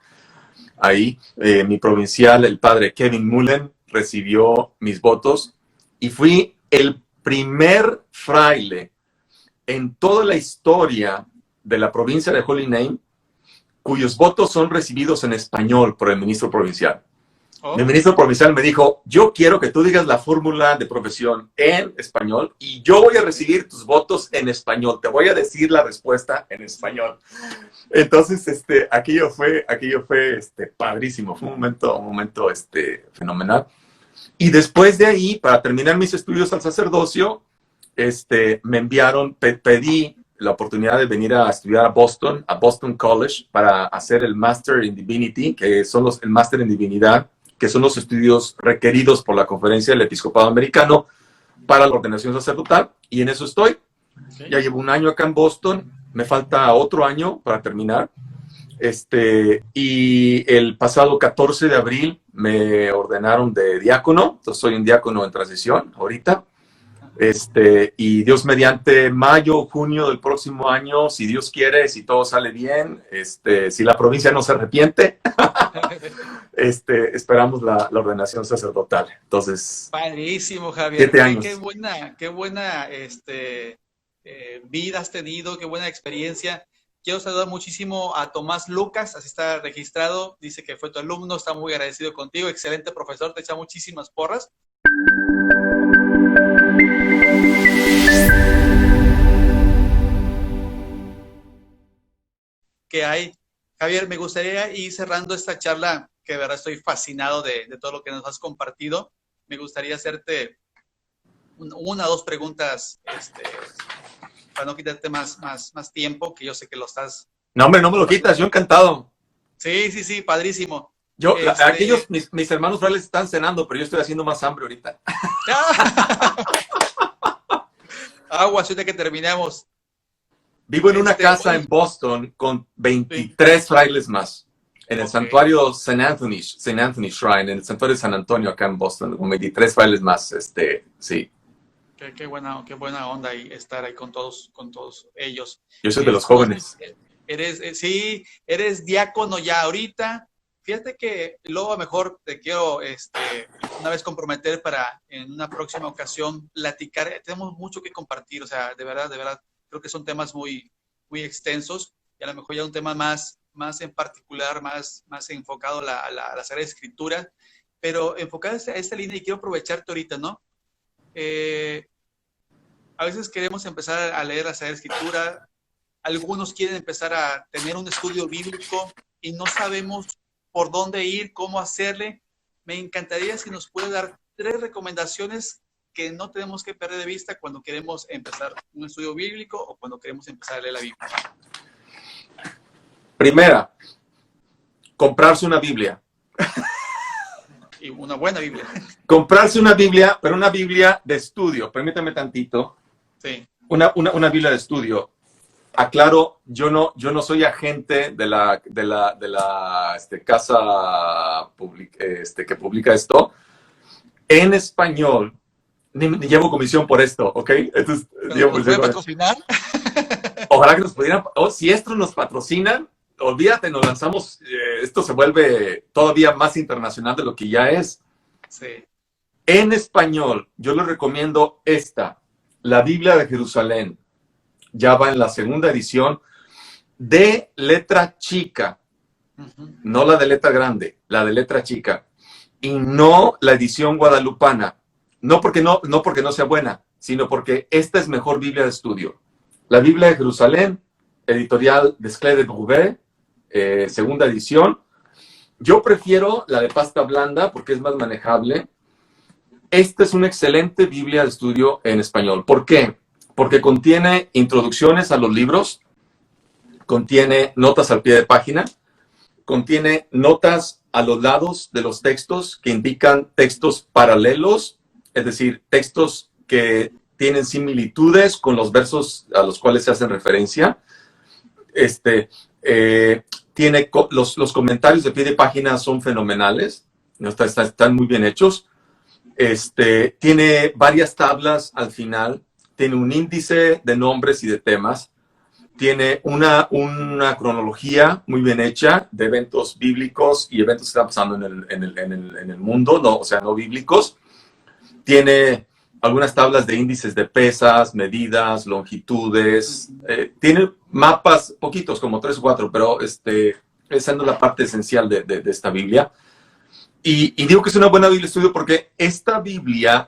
Ahí mi provincial, el padre Kevin Mullen, recibió mis votos y fui el primer fraile en toda la historia de la provincia de Holy Name cuyos votos son recibidos en español por el ministro provincial. Oh. Mi ministro provincial me dijo, yo quiero que tú digas la fórmula de profesión en español y yo voy a recibir tus votos en español, te voy a decir la respuesta en español. Entonces, aquello fue padrísimo, fue un momento fenomenal. Y después de ahí, para terminar mis estudios al sacerdocio, me enviaron, pedí la oportunidad de venir a estudiar a Boston College, para hacer el Master in Divinity, que son el Master en Divinidad, que son los estudios requeridos por la Conferencia del Episcopado Americano para la ordenación sacerdotal, y en eso estoy. Okay. Ya llevo un año acá en Boston, me falta otro año para terminar. Y el pasado 14 de abril me ordenaron de diácono, entonces soy un diácono en transición ahorita. Y Dios mediante mayo, junio del próximo año, si Dios quiere, si todo sale bien, si la provincia no se arrepiente, esperamos la ordenación sacerdotal. Entonces, padrísimo, Javier. 7 años. Qué buena vida has tenido, qué buena experiencia. Quiero saludar muchísimo a Tomás Lucas, así está registrado, dice que fue tu alumno, está muy agradecido contigo, excelente profesor, te echa muchísimas porras. Que hay. Javier, me gustaría ir cerrando esta charla, que de verdad estoy fascinado de todo lo que nos has compartido. Me gustaría hacerte una o dos preguntas, para no quitarte más tiempo, que yo sé que lo estás... No, hombre, no me lo quitas, yo encantado. Sí, padrísimo. Aquellos, mis hermanos frailes están cenando, pero yo estoy haciendo más hambre ahorita. Agua, ahorita que terminemos. Vivo en una casa en Boston con 23 frailes más. En el santuario St. Anthony Shrine, en el santuario de San Antonio, acá en Boston, con 23 frailes más, sí. Qué buena onda y estar ahí con todos ellos. Yo soy de los jóvenes. Eres diácono ya ahorita. Fíjate que luego a lo mejor te quiero una vez comprometer para en una próxima ocasión platicar. Tenemos mucho que compartir, o sea, de verdad, creo que son temas muy, muy extensos y a lo mejor ya un tema más en particular, más enfocado a la Sagrada Escritura, pero enfocado a esta línea, y quiero aprovecharte ahorita, ¿no? A veces queremos empezar a leer la Sagrada Escritura, algunos quieren empezar a tener un estudio bíblico y no sabemos por dónde ir, cómo hacerle. Me encantaría si nos puede dar 3 recomendaciones que no tenemos que perder de vista cuando queremos empezar un estudio bíblico o cuando queremos empezar a leer la Biblia. Primera, comprarse una Biblia. Y una buena Biblia. Comprarse una Biblia, pero una Biblia de estudio. Permítame tantito. Sí. Una Biblia de estudio. aclaro, yo no soy agente de la casa que publica esto. En español, ni llevo comisión por esto, ¿ok? Entonces, ¿Nos puede patrocinar? Ojalá que nos pudieran, si esto nos patrocinan, olvídate, nos lanzamos, esto se vuelve todavía más internacional de lo que ya es. Sí. En español, yo les recomiendo la Biblia de Jerusalén. Ya va en la segunda edición, de letra chica, no la de letra grande, la de letra chica, y no la edición guadalupana. No porque no sea buena, sino porque esta es mejor Biblia de estudio. La Biblia de Jerusalén, editorial Desclés de Bruvet, segunda edición. Yo prefiero la de pasta blanda porque es más manejable. Esta es una excelente Biblia de estudio en español. ¿Por qué? Porque contiene introducciones a los libros, contiene notas al pie de página, contiene notas a los lados de los textos que indican textos paralelos, es decir, textos que tienen similitudes con los versos a los cuales se hacen referencia. Tiene los comentarios de pie de página son fenomenales, ¿no? Están muy bien hechos. Tiene varias tablas al final, tiene un índice de nombres y de temas, tiene una cronología muy bien hecha de eventos bíblicos y eventos que están pasando en el mundo, no bíblicos. Tiene algunas tablas de índices de pesas, medidas, longitudes. Tiene mapas, poquitos, como 3 o 4, pero esa no es la parte esencial de esta Biblia. Y digo que es una buena Biblia de estudio porque esta Biblia,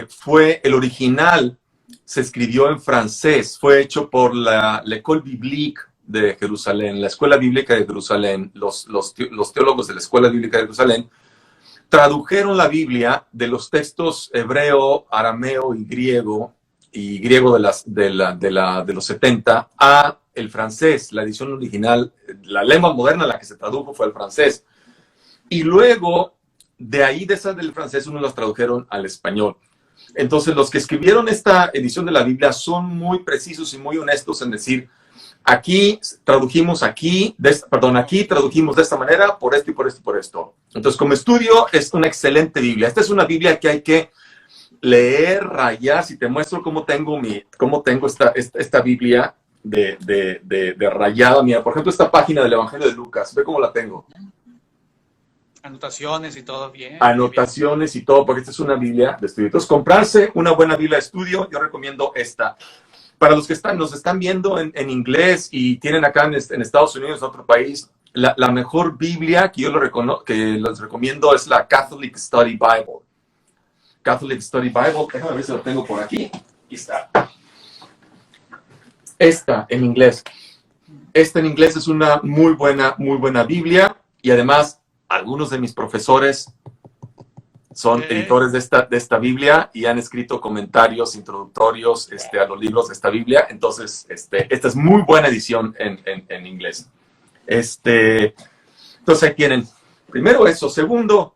fue el original, se escribió en francés, fue hecho por la École Biblique de Jerusalén, la Escuela Bíblica de Jerusalén. Los teólogos de la Escuela Bíblica de Jerusalén tradujeron la Biblia de los textos hebreo, arameo y griego de los 70 a el francés. La edición original, la lengua moderna, la que se tradujo fue el francés. Y luego, de ahí, de esas del francés, unos las tradujeron al español. Entonces, los que escribieron esta edición de la Biblia son muy precisos y muy honestos en decir, aquí tradujimos aquí tradujimos de esta manera, por esto y por esto y por esto. Entonces, como estudio, es una excelente Biblia. Esta es una Biblia que hay que leer, rayar. Si te muestro cómo tengo esta Biblia de rayada. Mira, por ejemplo, esta página del Evangelio de Lucas. Ve cómo la tengo. Anotaciones y todo bien. Anotaciones bien. Y todo, porque esta es una Biblia de estudio. Entonces, comprarse una buena Biblia de estudio, yo recomiendo esta. Para los que nos están viendo en inglés y tienen acá en Estados Unidos, en otro país, la mejor Biblia que yo les recomiendo es la Catholic Study Bible. Catholic Study Bible, déjame ver si lo tengo por aquí. Aquí está. Esta en inglés. Esta en inglés es una muy buena Biblia y además algunos de mis profesores son editores de esta Biblia y han escrito comentarios introductorios a los libros de esta Biblia. Entonces, esta es muy buena edición en inglés. Entonces, ahí tienen, primero eso. Segundo,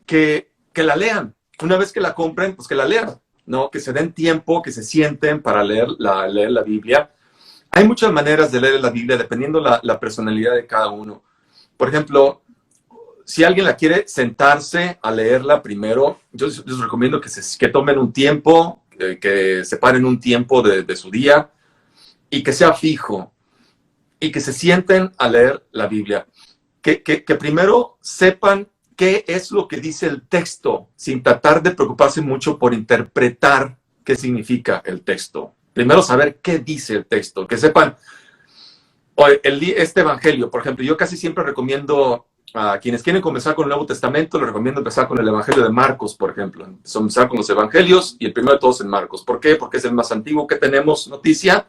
que la lean. Una vez que la compren, pues que la lean, ¿no? Que se den tiempo, que se sienten para leer la Biblia. Hay muchas maneras de leer la Biblia dependiendo la personalidad de cada uno. Por ejemplo, si alguien la quiere sentarse a leerla primero, yo les recomiendo que tomen un tiempo, que separen un tiempo de su día y que sea fijo y que se sienten a leer la Biblia. Que primero sepan qué es lo que dice el texto, sin tratar de preocuparse mucho por interpretar qué significa el texto. Primero saber qué dice el texto, que sepan, este evangelio, por ejemplo, yo casi siempre recomiendo a quienes quieren comenzar con el Nuevo Testamento, les recomiendo empezar con el Evangelio de Marcos, por ejemplo. Empezar con los Evangelios y el primero de todos en Marcos. ¿Por qué? Porque es el más antiguo que tenemos noticia,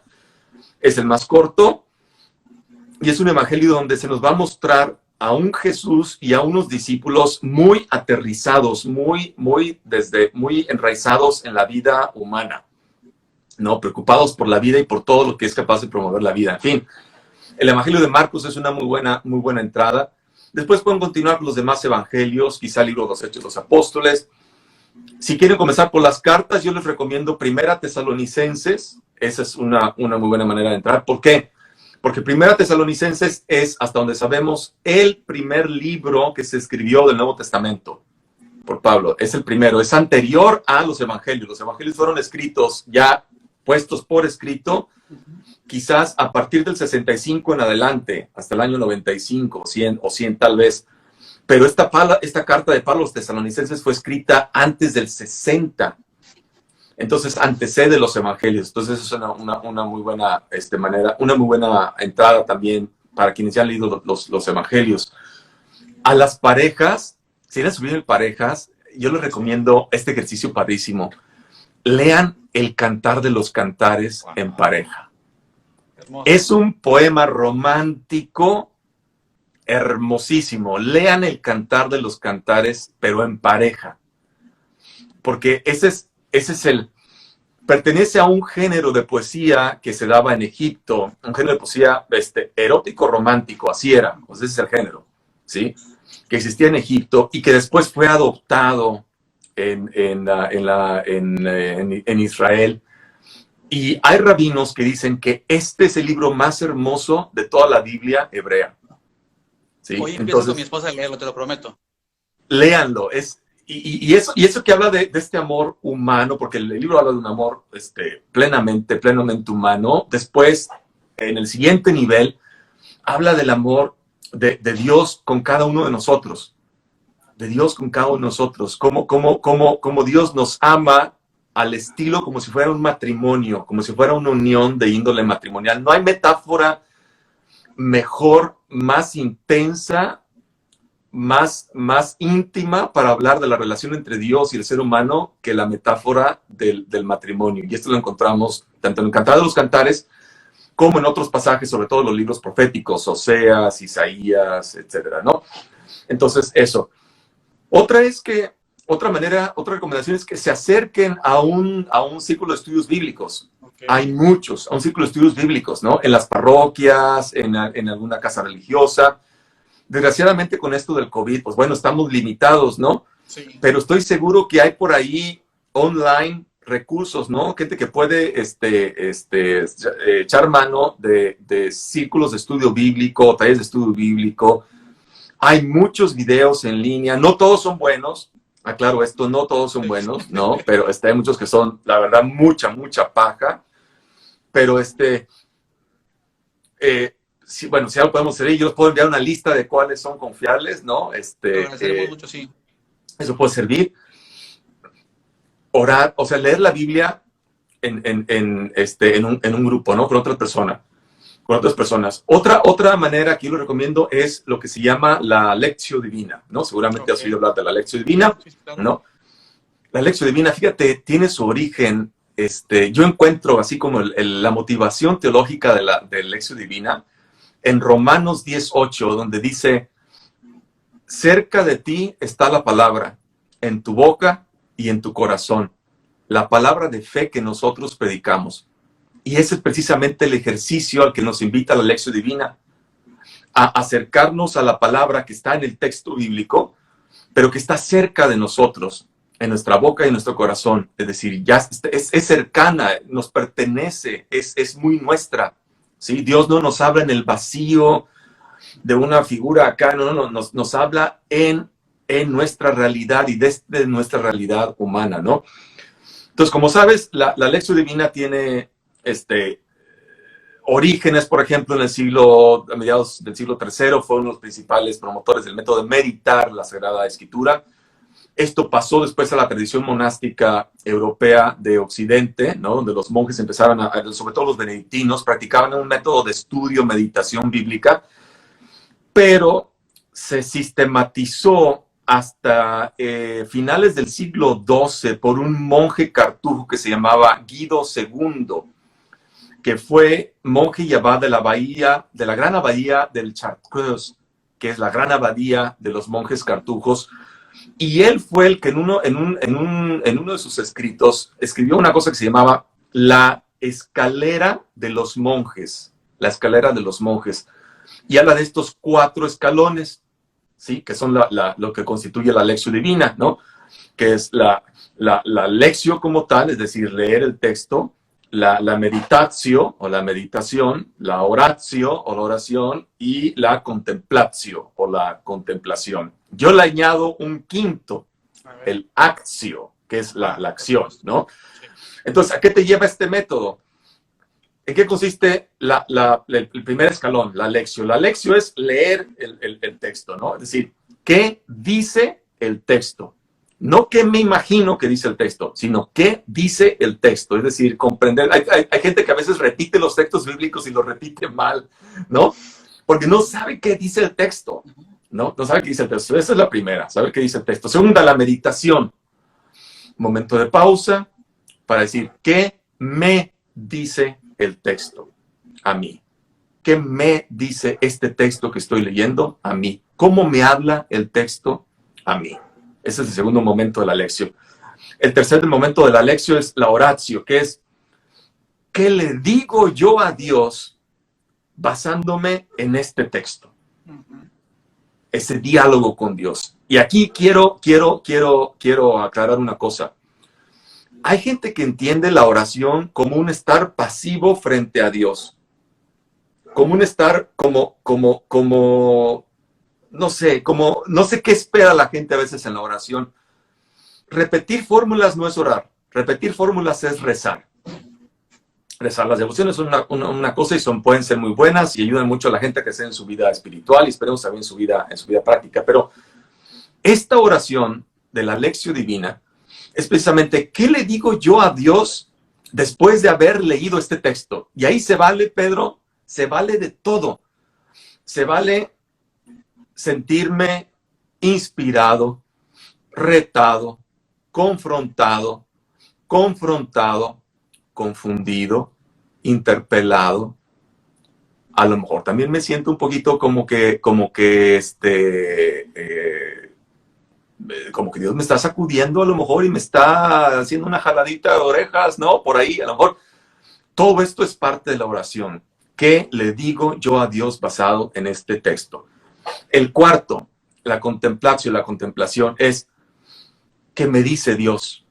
es el más corto y es un evangelio donde se nos va a mostrar a un Jesús y a unos discípulos muy aterrizados, muy enraizados en la vida humana, ¿no? Preocupados por la vida y por todo lo que es capaz de promover la vida. En fin, el Evangelio de Marcos es una muy buena entrada. Después pueden continuar con los demás evangelios, quizá el libro de los Hechos de los Apóstoles. Si quieren comenzar por las cartas, yo les recomiendo Primera Tesalonicenses, esa es una muy buena manera de entrar. ¿Por qué? Porque Primera Tesalonicenses es, hasta donde sabemos, el primer libro que se escribió del Nuevo Testamento por Pablo. Es el primero, es anterior a los evangelios. Los evangelios fueron escritos, ya puestos por escrito, quizás a partir del 65 en adelante, hasta el año 95, 100 o 100 tal vez. Pero esta carta de Pablo a los tesalonicenses fue escrita antes del 60. Entonces antecede los evangelios. Entonces es una muy buena manera, una muy buena entrada también para quienes ya han leído los evangelios. A las parejas, si eres subir en parejas, yo les recomiendo este ejercicio padrísimo. Lean el Cantar de los Cantares en pareja. Hermoso. Es un poema romántico hermosísimo. Lean el Cantar de los Cantares, pero en pareja. Porque ese es pertenece a un género de poesía que se daba en Egipto, un género de poesía erótico romántico, así era, pues ese es el género, ¿sí? Que existía en Egipto y que después fue adoptado en Israel. Y hay rabinos que dicen que este es el libro más hermoso de toda la Biblia hebrea. ¿Sí? Hoy empiezo con mi esposa a leerlo, te lo prometo. Léanlo, y eso que habla de este amor humano, porque el libro habla de un amor plenamente humano. Después, en el siguiente nivel, habla del amor de Dios con cada uno de nosotros. De Dios con cada uno de nosotros. Como Dios nos ama al estilo como si fuera un matrimonio, como si fuera una unión de índole matrimonial. No hay metáfora mejor, más intensa, más íntima para hablar de la relación entre Dios y el ser humano que la metáfora del matrimonio. Y esto lo encontramos tanto en el Cantar de los Cantares como en otros pasajes, sobre todo en los libros proféticos, Oseas, Isaías, etcétera, ¿no? Entonces, eso. Otra recomendación es que se acerquen a un círculo de estudios bíblicos. Okay. Hay muchos, a un círculo de estudios bíblicos, ¿no? En las parroquias, en alguna casa religiosa. Desgraciadamente con esto del COVID, pues bueno, estamos limitados, ¿no? Sí. Pero estoy seguro que hay por ahí online recursos, ¿no? Gente que puede echar mano de círculos de estudio bíblico, talleres de estudio bíblico. Hay muchos videos en línea, no todos son buenos, aclaro esto, no todos son buenos, ¿no? Pero hay muchos que son, la verdad, mucha paja. Pero sí, bueno, si algo podemos hacer, yo les puedo enviar una lista de cuáles son confiables, ¿no? Mucho, sí. Eso puede servir. Orar, o sea, leer la Biblia en un grupo, ¿no? Con otras personas. Otra manera que yo lo recomiendo es lo que se llama la Lectio Divina, ¿no? Seguramente has oído hablar de la Lectio Divina, ¿no? La Lectio Divina, fíjate, tiene su origen, yo encuentro así como la motivación teológica de la Lectio Divina en Romanos 10:8, donde dice: cerca de ti está la palabra, en tu boca y en tu corazón, la palabra de fe que nosotros predicamos. Y ese es precisamente el ejercicio al que nos invita la Lectio Divina, a acercarnos a la palabra que está en el texto bíblico, pero que está cerca de nosotros, en nuestra boca y en nuestro corazón. Es decir, ya es cercana, nos pertenece, es muy nuestra. ¿Sí? Dios no nos habla en el vacío de una figura acá, no, nos habla en nuestra realidad y desde nuestra realidad humana, ¿no? Entonces, como sabes, la Lectio Divina tiene orígenes, por ejemplo, a mediados del siglo III, fueron los principales promotores del método de meditar la Sagrada Escritura. Esto pasó después a la tradición monástica europea de Occidente, ¿no? Donde los monjes empezaron sobre todo los benedictinos, practicaban un método de estudio, meditación bíblica, pero se sistematizó hasta finales del siglo XII por un monje cartujo que se llamaba Guido II, que fue monje y abad de la gran abadía del Chartreuse, que es la gran abadía de los monjes cartujos. Y él fue el que en uno de sus escritos escribió una cosa que se llamaba la escalera de los monjes. La escalera de los monjes. Y habla de estos 4 escalones, ¿sí? Que son lo que constituye la Lectio Divina, ¿no? Que es la Lectio como tal, es decir, leer el texto. la meditatio o la meditación, la oratio o la oración y la contemplatio o la contemplación. Yo le añado un quinto, el actio, que es la acción, ¿no? Entonces, ¿a qué te lleva este método? ¿En qué consiste el primer escalón, la lección? La lección es leer el texto, ¿no? Es decir, ¿qué dice el texto? No qué me imagino que dice el texto, sino qué dice el texto. Es decir, comprender. Hay gente que a veces repite los textos bíblicos y los repite mal, ¿no? Porque no sabe qué dice el texto, ¿no? No sabe qué dice el texto. Esa es la primera, saber qué dice el texto. Segunda, la meditación. Momento de pausa para decir, ¿qué me dice el texto a mí? ¿Qué me dice este texto que estoy leyendo a mí? ¿Cómo me habla el texto a mí? Ese es el segundo momento de la lección. El tercer momento de la lección es la oratio, que es, ¿qué le digo yo a Dios basándome en este texto? Ese diálogo con Dios. Y aquí quiero aclarar una cosa. Hay gente que entiende la oración como un estar pasivo frente a Dios. Como un estar no sé qué espera la gente a veces en la oración. Repetir fórmulas no es orar. Repetir fórmulas es rezar. Rezar. Las devociones son una cosa y pueden ser muy buenas y ayudan mucho a la gente a crecer en su vida espiritual y esperemos también en su vida práctica. Pero esta oración de la lección divina es precisamente, ¿qué le digo yo a Dios después de haber leído este texto? Y ahí se vale, Pedro, se vale de todo. Se vale sentirme inspirado, retado, confrontado, confundido, interpelado. A lo mejor también me siento un poquito como que Dios me está sacudiendo a lo mejor y me está haciendo una jaladita de orejas, ¿no? Por ahí, a lo mejor. Todo esto es parte de la oración. ¿Qué le digo yo a Dios basado en este texto? El cuarto, la contemplación es, ¿qué me dice Dios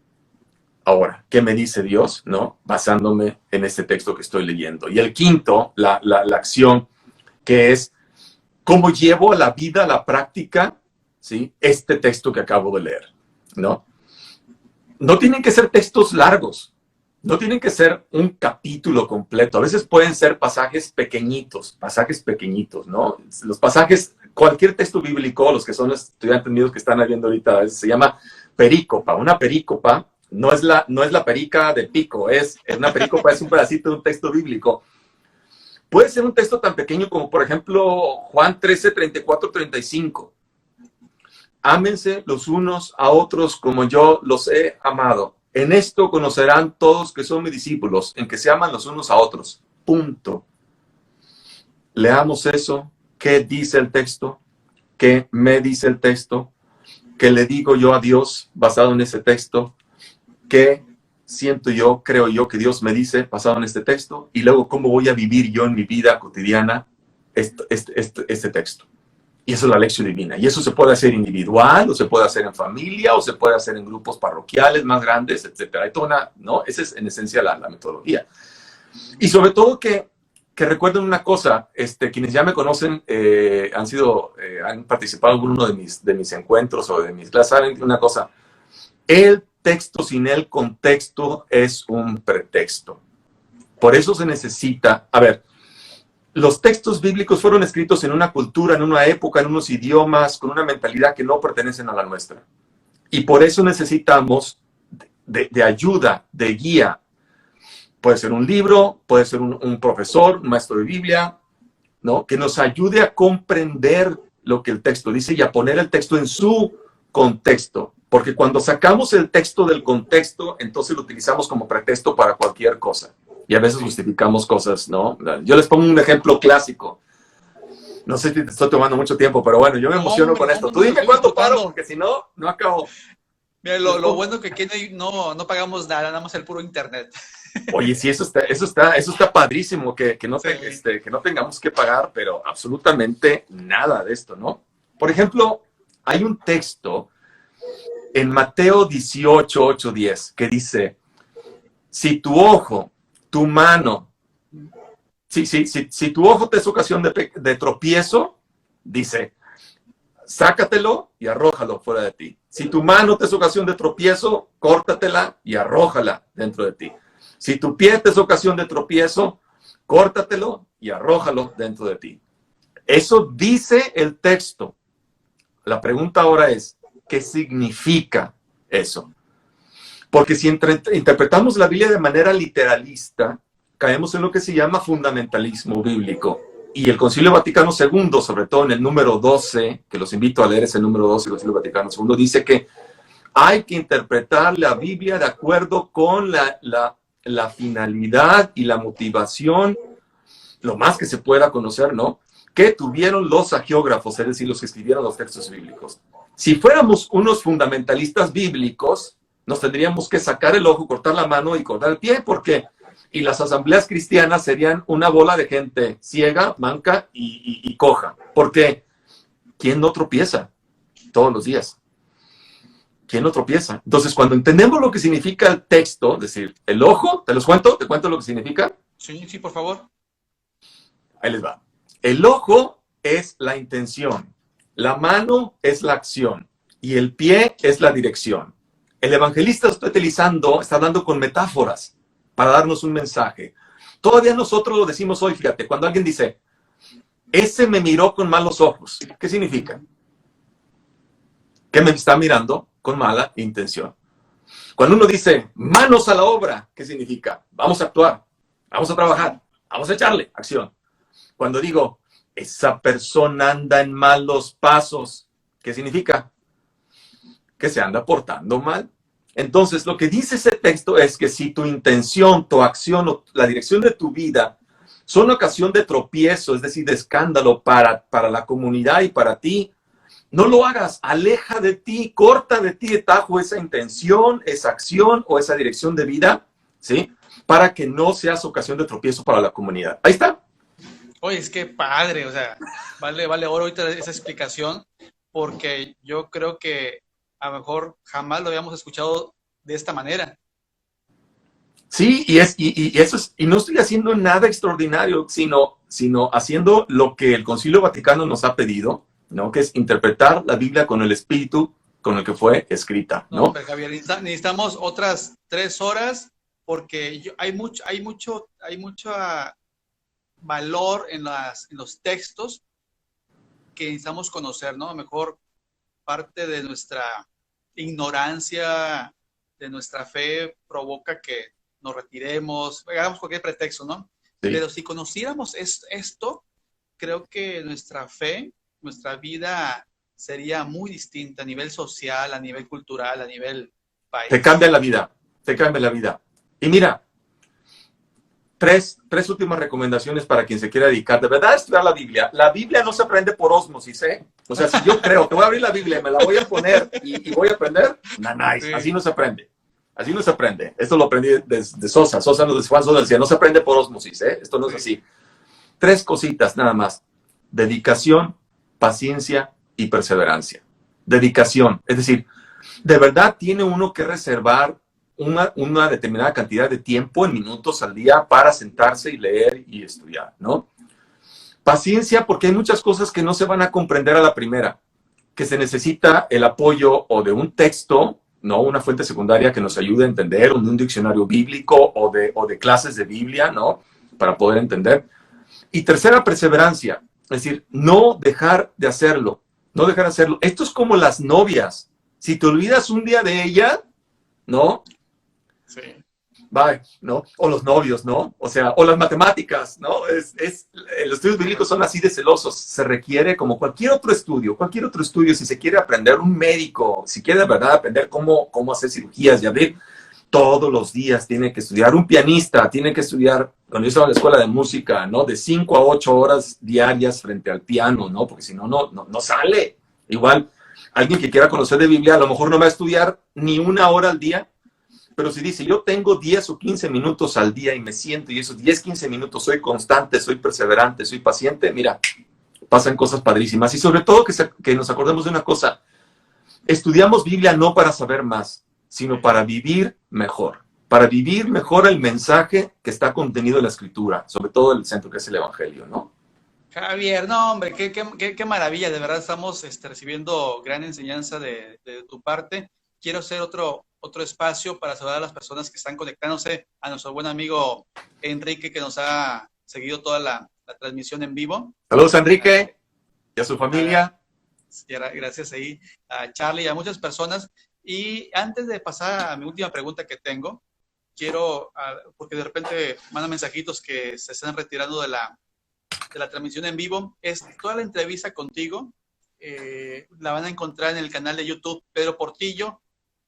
ahora? ¿Qué me dice Dios, no? Basándome en este texto que estoy leyendo. Y el quinto, la acción, que es, ¿cómo llevo a la vida, a la práctica, ¿sí? Este texto que acabo de leer, ¿no? No tienen que ser textos largos. No tienen que ser un capítulo completo. A veces pueden ser pasajes pequeñitos, ¿no? Los pasajes, cualquier texto bíblico, los que son los estudiantes míos que están viendo ahorita, a veces se llama perícopa. Una perícopa no es la perica del pico, es una perícopa, es un pedacito de un texto bíblico. Puede ser un texto tan pequeño como, por ejemplo, Juan 13, 34, 35. Ámense los unos a otros como yo los he amado. En esto conocerán todos que son mis discípulos, en que se aman los unos a otros. Punto. Leamos eso. ¿Qué dice el texto? ¿Qué me dice el texto? ¿Qué le digo yo a Dios basado en ese texto? ¿Qué siento yo, creo yo que Dios me dice basado en este texto? Y luego, ¿cómo voy a vivir yo en mi vida cotidiana este texto? Y eso es la lección divina. Y eso se puede hacer individual, o se puede hacer en familia, o se puede hacer en grupos parroquiales más grandes, etc. Hay toda ¿no? Esa es en esencia la metodología. Y sobre todo que recuerden una cosa, quienes ya me conocen, han participado en uno de mis encuentros o de mis clases, saben una cosa, el texto sin el contexto es un pretexto. Por eso se necesita, los textos bíblicos fueron escritos en una cultura, en una época, en unos idiomas, con una mentalidad que no pertenecen a la nuestra. Y por eso necesitamos de ayuda, de guía. Puede ser un libro, puede ser un profesor, un maestro de Biblia, ¿no? Que nos ayude a comprender lo que el texto dice y a poner el texto en su contexto. Porque cuando sacamos el texto del contexto, entonces lo utilizamos como pretexto para cualquier cosa. Y a veces justificamos cosas, ¿no? Yo les pongo un ejemplo clásico. No sé si te estoy tomando mucho tiempo, pero bueno, yo me emociono con esto. Tú dime cuánto paro, porque si no, no acabo. Mira, lo bueno que aquí no pagamos nada más el puro internet. Oye, sí, eso está padrísimo, que no tengamos que pagar, pero absolutamente nada de esto, ¿no? Por ejemplo, hay un texto en Mateo 18, 8, 10, que dice, si tu ojo tu mano, si tu ojo te es ocasión de tropiezo, dice, sácatelo y arrójalo fuera de ti. Si tu mano te es ocasión de tropiezo, córtatela y arrójala dentro de ti. Si tu pie te es ocasión de tropiezo, córtatelo y arrójalo dentro de ti. Eso dice el texto. La pregunta ahora es, ¿qué significa eso? Porque si interpretamos la Biblia de manera literalista, caemos en lo que se llama fundamentalismo bíblico. Y el Concilio Vaticano II, sobre todo en el número 12, que los invito a leer ese número 12 del Concilio Vaticano II, dice que hay que interpretar la Biblia de acuerdo con la finalidad y la motivación, lo más que se pueda conocer, ¿no?, que tuvieron los agiógrafos, es decir, los que escribieron los textos bíblicos. Si fuéramos unos fundamentalistas bíblicos, nos tendríamos que sacar el ojo, cortar la mano y cortar el pie, porque y las asambleas cristianas serían una bola de gente ciega, manca y coja. Porque ¿quién no tropieza todos los días? ¿Quién no tropieza? Entonces, cuando entendemos lo que significa el texto, es decir, el ojo, ¿te cuento lo que significa? Sí, por favor. Ahí les va. El ojo es la intención, la mano es la acción y el pie es la dirección. El evangelista está dando con metáforas para darnos un mensaje. Todavía nosotros lo decimos hoy, fíjate, cuando alguien dice, ese me miró con malos ojos, ¿qué significa? Que me está mirando con mala intención. Cuando uno dice, manos a la obra, ¿qué significa? Vamos a actuar, vamos a trabajar, vamos a echarle acción. Cuando digo, esa persona anda en malos pasos, ¿qué significa? Que se anda portando mal. Entonces, lo que dice ese texto es que si tu intención, tu acción o la dirección de tu vida son ocasión de tropiezo, es decir, de escándalo para la comunidad y para ti, no lo hagas. Aleja de ti, corta de ti de tajo esa intención, esa acción o esa dirección de vida, ¿sí? Para que no seas ocasión de tropiezo para la comunidad. Ahí está. Oye, es que padre, o sea, vale oro ahorita esa explicación, porque yo creo que a lo mejor jamás lo habíamos escuchado de esta manera. Sí, y eso es, y no estoy haciendo nada extraordinario, sino haciendo lo que el Concilio Vaticano nos ha pedido, ¿no? Que es interpretar la Biblia con el espíritu con el que fue escrita, ¿no? No, pero Javier, necesitamos otras 3 horas, porque hay mucho valor en los textos que necesitamos conocer, ¿no? A lo mejor parte de nuestra ignorancia, de nuestra fe, provoca que nos retiremos, hagamos cualquier pretexto, ¿no? Sí. Pero si conociéramos esto, creo que nuestra fe, nuestra vida sería muy distinta a nivel social, a nivel cultural, a nivel país. Te cambia la vida, te cambia la vida. Y mira, tres últimas recomendaciones para quien se quiera dedicar de verdad a estudiar la Biblia. La Biblia no se aprende por ósmosis, ¿eh? O sea, si yo creo que voy a abrir la Biblia y me la voy a poner y voy a aprender, nice. Sí. Así no se aprende. Así no se aprende. Esto lo aprendí de Sosa. Juan Sosa decía, no se aprende por ósmosis, ¿eh? Esto no es así. 3 cositas nada más. Dedicación, paciencia y perseverancia. Dedicación. Es decir, de verdad tiene uno que reservar una determinada cantidad de tiempo en minutos al día para sentarse y leer y estudiar, ¿no? Paciencia, porque hay muchas cosas que no se van a comprender a la primera, que se necesita el apoyo o de un texto, ¿no? Una fuente secundaria que nos ayude a entender, o de un diccionario bíblico o de clases de Biblia, ¿no? Para poder entender. Y tercera, perseverancia, es decir, no dejar de hacerlo, no dejar de hacerlo. Esto es como las novias. Si te olvidas un día de ella, ¿no? Sí. Bye, ¿no? O los novios, ¿no? O sea, o las matemáticas, ¿no? Los estudios bíblicos son así de celosos. Se requiere, como cualquier otro estudio, si se quiere aprender, un médico, si quiere de verdad aprender cómo hacer cirugías y abrir, todos los días tiene que estudiar. Un pianista tiene que estudiar, cuando yo estaba en la escuela de música, ¿no? De 5 a 8 horas diarias frente al piano, ¿no? Porque si no, no sale. Igual, alguien que quiera conocer de Biblia, a lo mejor no va a estudiar ni 1 hora al día. Pero si dice, yo tengo 10 o 15 minutos al día y me siento, y esos 10, 15 minutos soy constante, soy perseverante, soy paciente, mira, pasan cosas padrísimas. Y sobre todo que nos acordemos de una cosa, estudiamos Biblia no para saber más, sino para vivir mejor. para vivir mejor el mensaje que está contenido en la Escritura, sobre todo el centro que es el Evangelio, ¿no? Javier, no, hombre, qué maravilla, de verdad estamos recibiendo gran enseñanza de tu parte. Quiero hacer otro espacio para saludar a las personas que están conectándose, a nuestro buen amigo Enrique, que nos ha seguido toda la transmisión en vivo. Saludos a Enrique y a su familia. Gracias ahí a Charlie y a muchas personas. Y antes de pasar a mi última pregunta que tengo, quiero, porque de repente mandan mensajitos que se están retirando de la transmisión en vivo, es toda la entrevista contigo, la van a encontrar en el canal de YouTube Pedro Portillo,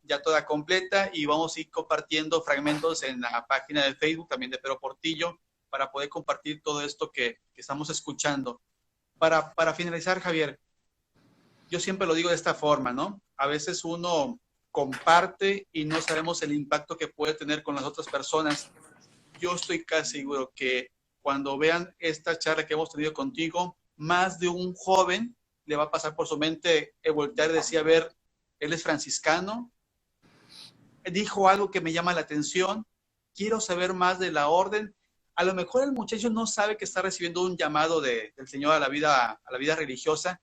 ya toda completa, y vamos a ir compartiendo fragmentos en la página de Facebook también de Pedro Portillo, para poder compartir todo esto que estamos escuchando. Para finalizar, Javier, yo siempre lo digo de esta forma, ¿no? A veces uno comparte y no sabemos el impacto que puede tener con las otras personas. Yo estoy casi seguro que cuando vean esta charla que hemos tenido contigo, más de un joven le va a pasar por su mente voltear y decir, a ver, él es franciscano, dijo algo que me llama la atención, quiero saber más de la orden. A lo mejor el muchacho no sabe que está recibiendo un llamado del Señor a la vida religiosa.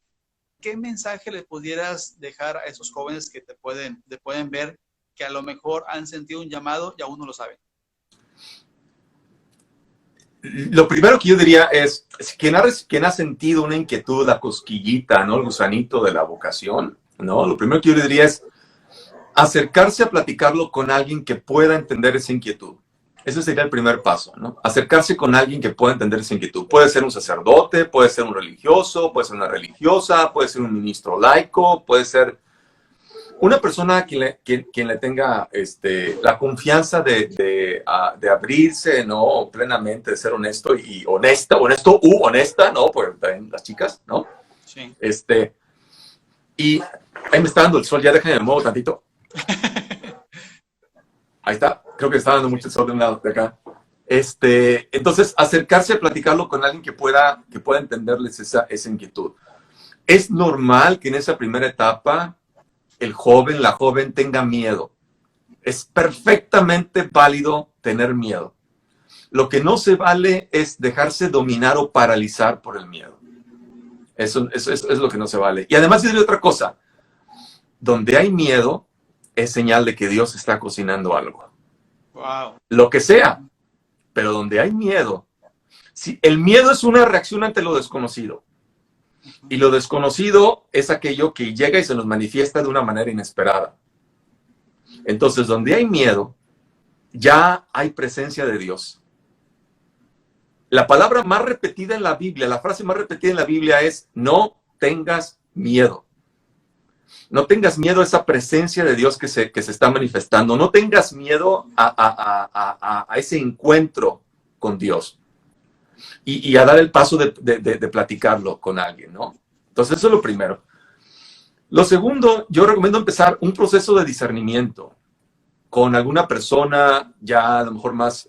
¿Qué mensaje le pudieras dejar a esos jóvenes que te pueden ver, que a lo mejor han sentido un llamado y aún no lo saben? Lo primero que yo diría es, quien ha sentido una inquietud, la cosquillita, ¿no? El gusanito de la vocación, ¿no? Lo primero que yo le diría es acercarse a platicarlo con alguien que pueda entender esa inquietud. Ese sería el primer paso, ¿no? Acercarse con alguien que pueda entender esa inquietud. Puede ser un sacerdote, puede ser un religioso, puede ser una religiosa, puede ser un ministro laico, puede ser una persona quien le tenga la confianza de abrirse, ¿no? Plenamente, de ser honesto y honesta, ¿no? Pues también las chicas, ¿no? Sí. Y ahí me está dando el sol, ya déjenme mover tantito. Ahí está, creo que está dando mucho el sol de un lado de acá. Entonces, acercarse a platicarlo con alguien que pueda entenderles esa inquietud. Es normal que en esa primera etapa el joven, la joven tenga miedo. Es perfectamente válido tener miedo. Lo que no se vale es dejarse dominar o paralizar por el miedo. Eso es lo que no se vale. Y además diré otra cosa. Donde hay miedo, es señal de que Dios está cocinando algo. Wow. Lo que sea. Pero donde hay miedo, si el miedo es una reacción ante lo desconocido. Y lo desconocido es aquello que llega y se nos manifiesta de una manera inesperada. Entonces, donde hay miedo, ya hay presencia de Dios. La palabra más repetida en la Biblia, la frase más repetida en la Biblia es: no tengas miedo. No tengas miedo a esa presencia de Dios que se está manifestando. No tengas miedo a ese encuentro con Dios. Y a dar el paso de platicarlo con alguien, ¿no? Entonces, eso es lo primero. Lo segundo, yo recomiendo empezar un proceso de discernimiento con alguna persona ya a lo mejor más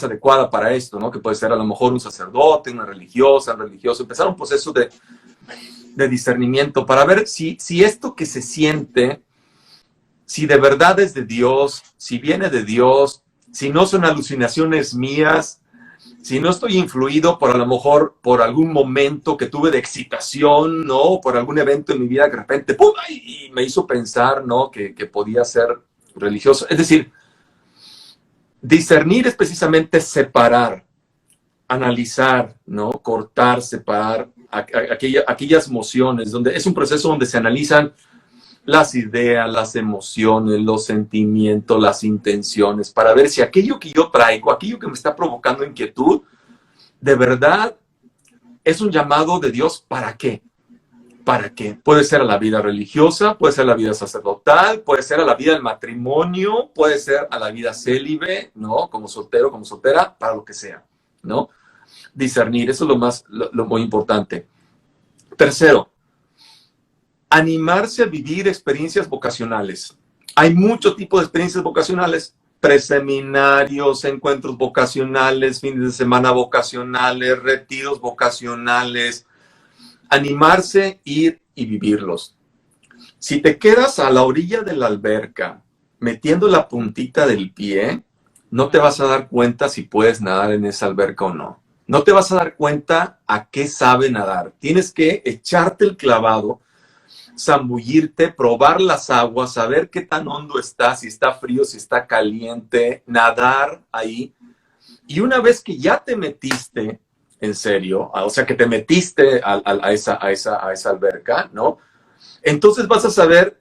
adecuada para esto, ¿no? Que puede ser a lo mejor un sacerdote, una religiosa, un religioso. Empezar un proceso de discernimiento para ver si esto que se siente, si de verdad es de Dios, si viene de Dios, si no son alucinaciones mías, si no estoy influido por a lo mejor por algún momento que tuve de excitación, ¿no? Por algún evento en mi vida que de repente ¡pum! Y me hizo pensar, ¿no? Que podía ser religioso. Es decir, discernir es precisamente separar, analizar, ¿no? Cortar, separar aquellas emociones, donde es un proceso donde se analizan las ideas, las emociones, los sentimientos, las intenciones, para ver si aquello que yo traigo, aquello que me está provocando inquietud, de verdad es un llamado de Dios. ¿Para qué? ¿Para qué? Puede ser a la vida religiosa, puede ser a la vida sacerdotal, puede ser a la vida del matrimonio, puede ser a la vida célibe, ¿no? Como soltero, como soltera, para lo que sea, ¿no? Discernir, eso es lo muy importante. Tercero, animarse a vivir experiencias vocacionales. Hay muchos tipos de experiencias vocacionales: preseminarios, encuentros vocacionales, fines de semana vocacionales, retiros vocacionales. Animarse, ir y vivirlos. Si te quedas a la orilla de la alberca metiendo la puntita del pie, no te vas a dar cuenta si puedes nadar en esa alberca o no. No te vas a dar cuenta a qué sabe nadar. Tienes que echarte el clavado, zambullirte, probar las aguas, saber qué tan hondo está, si está frío, si está caliente, nadar ahí. Y una vez que ya te metiste en serio, o sea, que te metiste a esa alberca, ¿no? Entonces vas a saber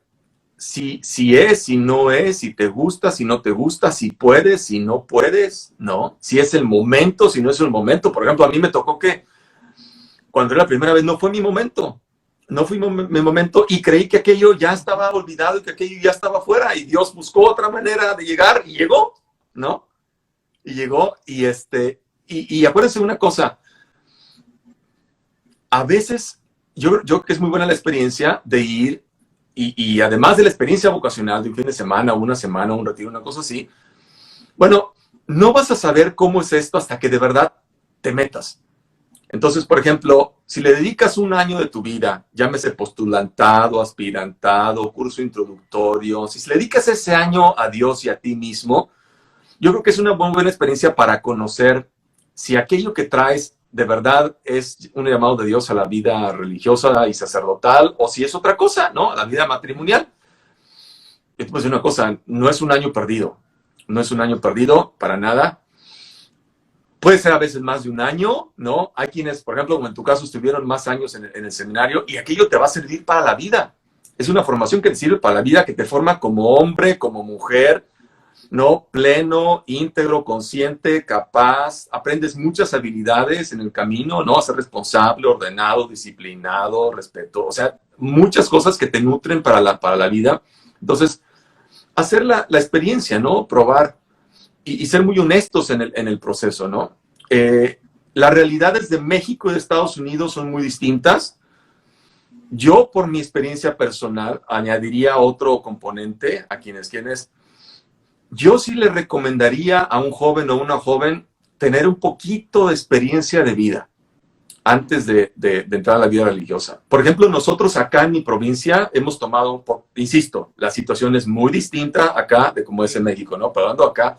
si es, si no es, si te gusta, si no te gusta, si puedes, si no puedes, ¿no? Si es el momento, si no es el momento. Por ejemplo, a mí me tocó que cuando era la primera vez no fue mi momento. No fue mi momento y creí que aquello ya estaba olvidado y que aquello ya estaba fuera y Dios buscó otra manera de llegar y llegó, ¿no? Y llegó y acuérdense de una cosa, a veces yo creo que es muy buena la experiencia de ir y además de la experiencia vocacional de un fin de semana, una semana, un retiro, una cosa así, bueno, no vas a saber cómo es esto hasta que de verdad te metas. Entonces, por ejemplo, si le dedicas un año de tu vida, llámese postulantado, aspirantado, curso introductorio, si le dedicas ese año a Dios y a ti mismo, yo creo que es una muy buena experiencia para conocer si aquello que traes de verdad es un llamado de Dios a la vida religiosa y sacerdotal o si es otra cosa, ¿no? A la vida matrimonial. Y te puedo decir una cosa, no es un año perdido. No es un año perdido para nada. Puede ser a veces más de un año, ¿no? Hay quienes, por ejemplo, como en tu caso, estuvieron más años en el seminario y aquello te va a servir para la vida. Es una formación que te sirve para la vida, que te forma como hombre, como mujer, ¿no? Pleno, íntegro, consciente, capaz. Aprendes muchas habilidades en el camino, ¿no? A ser responsable, ordenado, disciplinado, respeto. O sea, muchas cosas que te nutren para la vida. Entonces, hacer la experiencia, ¿no? Probar. Y ser muy honestos en el proceso, ¿no? Las realidades de México y de Estados Unidos son muy distintas. Yo, por mi experiencia personal, añadiría otro componente a quienes yo sí le recomendaría a un joven o una joven tener un poquito de experiencia de vida antes de entrar a la vida religiosa. Por ejemplo, nosotros acá en mi provincia hemos tomado, insisto, la situación es muy distinta acá de como es en México, ¿no? Pero hablando acá,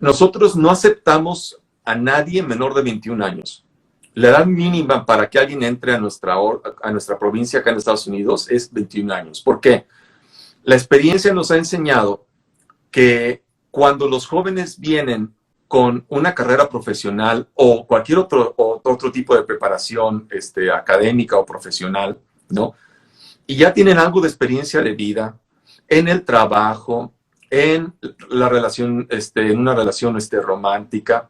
nosotros no aceptamos a nadie menor de 21 años. La edad mínima para que alguien entre a nuestra provincia acá en Estados Unidos es 21 años. ¿Por qué? La experiencia nos ha enseñado que cuando los jóvenes vienen con una carrera profesional o cualquier otro tipo de preparación académica o profesional, ¿no? Y ya tienen algo de experiencia de vida en el trabajo, en la relación, en una relación romántica,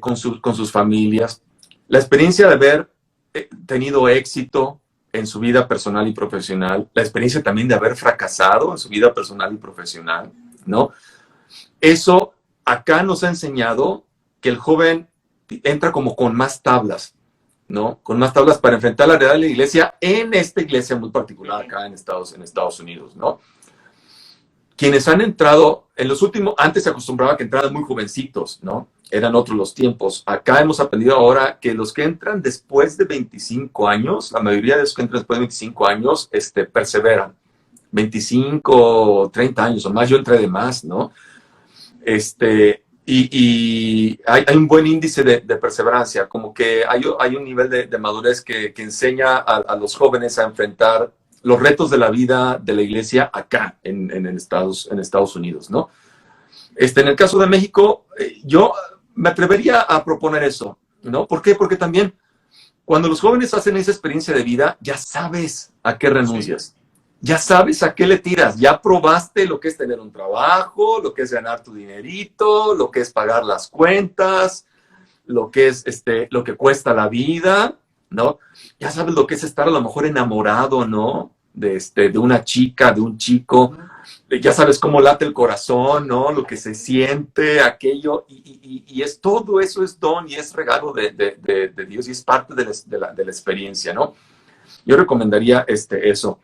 con sus familias, la experiencia de haber tenido éxito en su vida personal y profesional, la experiencia también de haber fracasado en su vida personal y profesional, ¿no? Eso acá nos ha enseñado que el joven entra como con más tablas, ¿no? Con más tablas para enfrentar la realidad de la iglesia en esta iglesia muy particular acá en Estados Unidos, ¿no? Quienes han entrado en los últimos, antes se acostumbraba que entraran muy jovencitos, ¿no? Eran otros los tiempos. Acá hemos aprendido ahora que los que entran después de 25 años, la mayoría de los que entran después de 25 años, perseveran. 25, 30 años o más, yo entré de más, ¿no? Y hay un buen índice de perseverancia, como que hay un nivel de madurez que enseña a los jóvenes a enfrentar los retos de la vida de la iglesia acá en Estados Unidos, ¿no? En el caso de México, yo me atrevería a proponer eso, ¿no? ¿Por qué? Porque también cuando los jóvenes hacen esa experiencia de vida, ya sabes a qué renuncias. Sí. Ya sabes a qué le tiras, ya probaste lo que es tener un trabajo, lo que es ganar tu dinerito, lo que es pagar las cuentas, lo que es lo que cuesta la vida, ¿no? Ya sabes lo que es estar a lo mejor enamorado, ¿no? De una chica, de un chico, ya sabes cómo late el corazón, ¿no? Lo que se siente, aquello, y es todo eso es don y es regalo de Dios y es parte de la experiencia, ¿no? Yo recomendaría eso.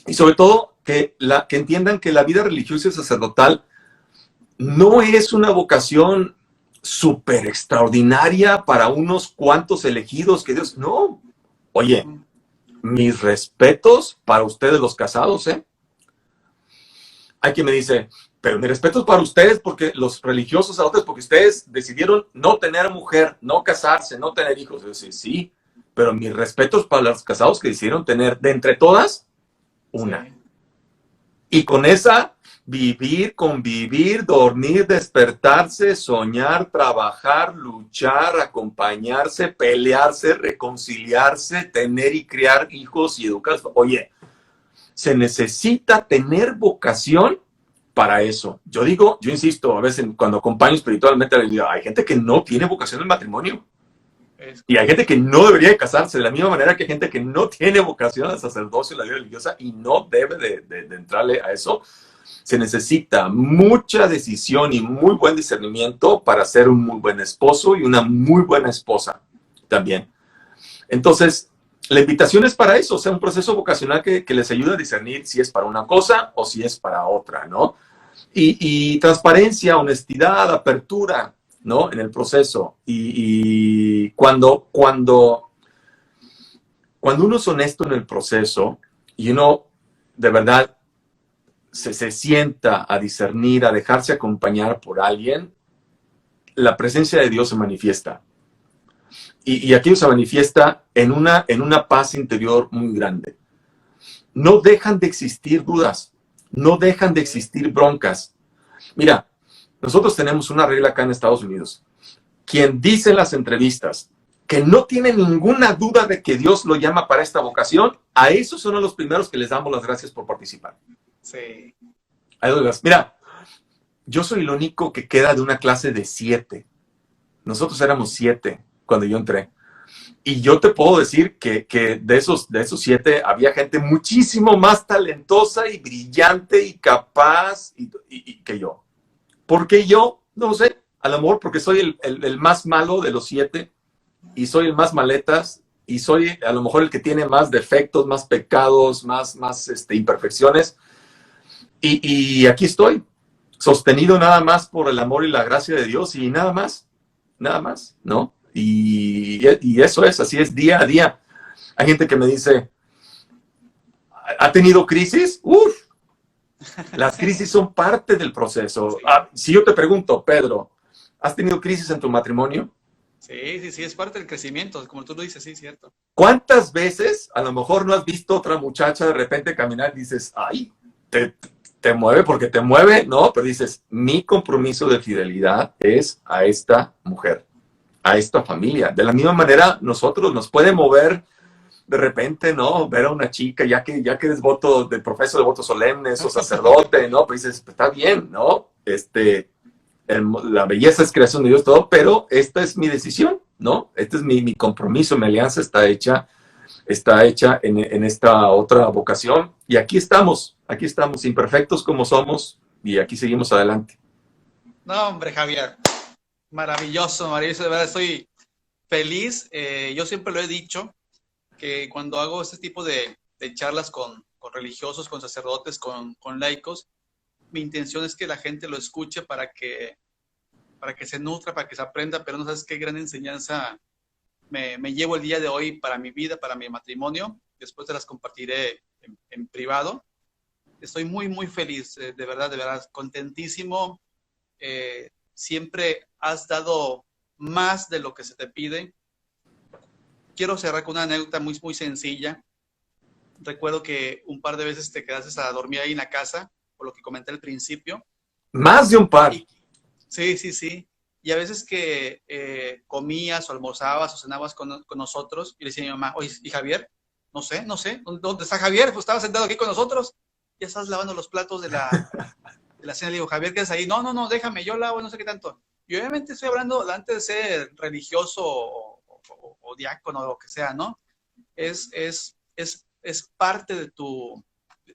Y sobre todo que entiendan que la vida religiosa y sacerdotal no es una vocación súper extraordinaria para unos cuantos elegidos que Dios... No. Oye, mis respetos para ustedes los casados, ¿eh? Hay quien me dice, Pero mi respeto es para ustedes, porque los religiosos sacerdotes, porque ustedes decidieron no tener mujer, no casarse, no tener hijos. Yo decía, sí, pero mi respeto es para los casados que decidieron tener, de entre todas, una. Sí. Y con esa, vivir, convivir, dormir, despertarse, soñar, trabajar, luchar, acompañarse, pelearse, reconciliarse, tener y criar hijos y educar. Oye, se necesita tener vocación para eso. Yo digo, yo insisto, a veces cuando acompaño espiritualmente, les digo, hay gente que no tiene vocación del matrimonio. Y hay gente que no debería de casarse, de la misma manera que hay gente que no tiene vocación al sacerdocio y la vida religiosa y no debe de entrarle a eso. Se necesita mucha decisión y muy buen discernimiento para ser un muy buen esposo y una muy buena esposa también. Entonces, la invitación es para eso, o sea, un proceso vocacional que les ayuda a discernir si es para una cosa o si es para otra, ¿no? Y transparencia, honestidad, apertura, ¿no? En el proceso. Y cuando uno es honesto en el proceso y uno de verdad se sienta a discernir, a dejarse acompañar por alguien, la presencia de Dios se manifiesta. Y aquello se manifiesta en una paz interior muy grande. No dejan de existir dudas, no dejan de existir broncas. Mira, nosotros tenemos una regla acá en Estados Unidos. Quien dice en las entrevistas que no tiene ninguna duda de que Dios lo llama para esta vocación, a esos son los primeros que les damos las gracias por participar. Sí. Mira, yo soy el único que queda de una clase de 7. Nosotros éramos 7 cuando yo entré. Y yo te puedo decir que de esos 7 había gente muchísimo más talentosa y brillante y capaz que yo. ¿Por qué yo? No sé. A lo mejor porque soy el más malo de los 7 y soy el más maletas y soy a lo mejor el que tiene más defectos, más pecados, más imperfecciones. Y aquí estoy, sostenido nada más por el amor y la gracia de Dios y nada más, ¿no? Y eso es, así es día a día. Hay gente que me dice, ¿ha tenido crisis? Uf, las crisis son parte del proceso. Sí. Si yo te pregunto, Pedro, ¿has tenido crisis en tu matrimonio? Sí, es parte del crecimiento, como tú lo dices, sí, cierto. ¿Cuántas veces a lo mejor no has visto otra muchacha de repente caminar y dices, ay, te mueve porque te mueve? No, pero dices, mi compromiso de fidelidad es a esta mujer, a esta familia. De la misma manera, nosotros nos puede mover de repente, ¿no? Ver a una chica, ya que eres voto de profesor de votos solemnes o sacerdote, ¿no? Pues dices, pues está bien, ¿no? La belleza es creación de Dios, todo, pero esta es mi decisión, ¿no? Este es mi compromiso, mi alianza está hecha en esta otra vocación. Y aquí estamos, imperfectos como somos, y aquí seguimos adelante. No, hombre, Javier, maravilloso, de verdad estoy feliz. Yo siempre lo he dicho, que cuando hago este tipo de charlas con religiosos, con sacerdotes, con laicos, mi intención es que la gente lo escuche para que se nutra, para que se aprenda, pero no sabes qué gran enseñanza me llevo el día de hoy para mi vida, para mi matrimonio. Después te las compartiré en privado. Estoy muy, muy feliz, de verdad, contentísimo. Siempre has dado más de lo que se te pide. Quiero cerrar con una anécdota muy, muy sencilla. Recuerdo que un par de veces te quedaste a dormir ahí en la casa, por lo que comenté al principio. Más de un par. Sí. Y a veces que comías o almorzabas o cenabas con nosotros, y le decía a mi mamá, oye, ¿y Javier? No sé, ¿dónde está Javier? Pues estaba sentado aquí con nosotros, ya estás lavando los platos de la cena. Le digo, Javier, ¿qué es ahí? No, déjame, yo lavo, no sé qué tanto. Y obviamente estoy hablando antes de ser religioso o diácono o lo que sea, ¿no? Es parte de tu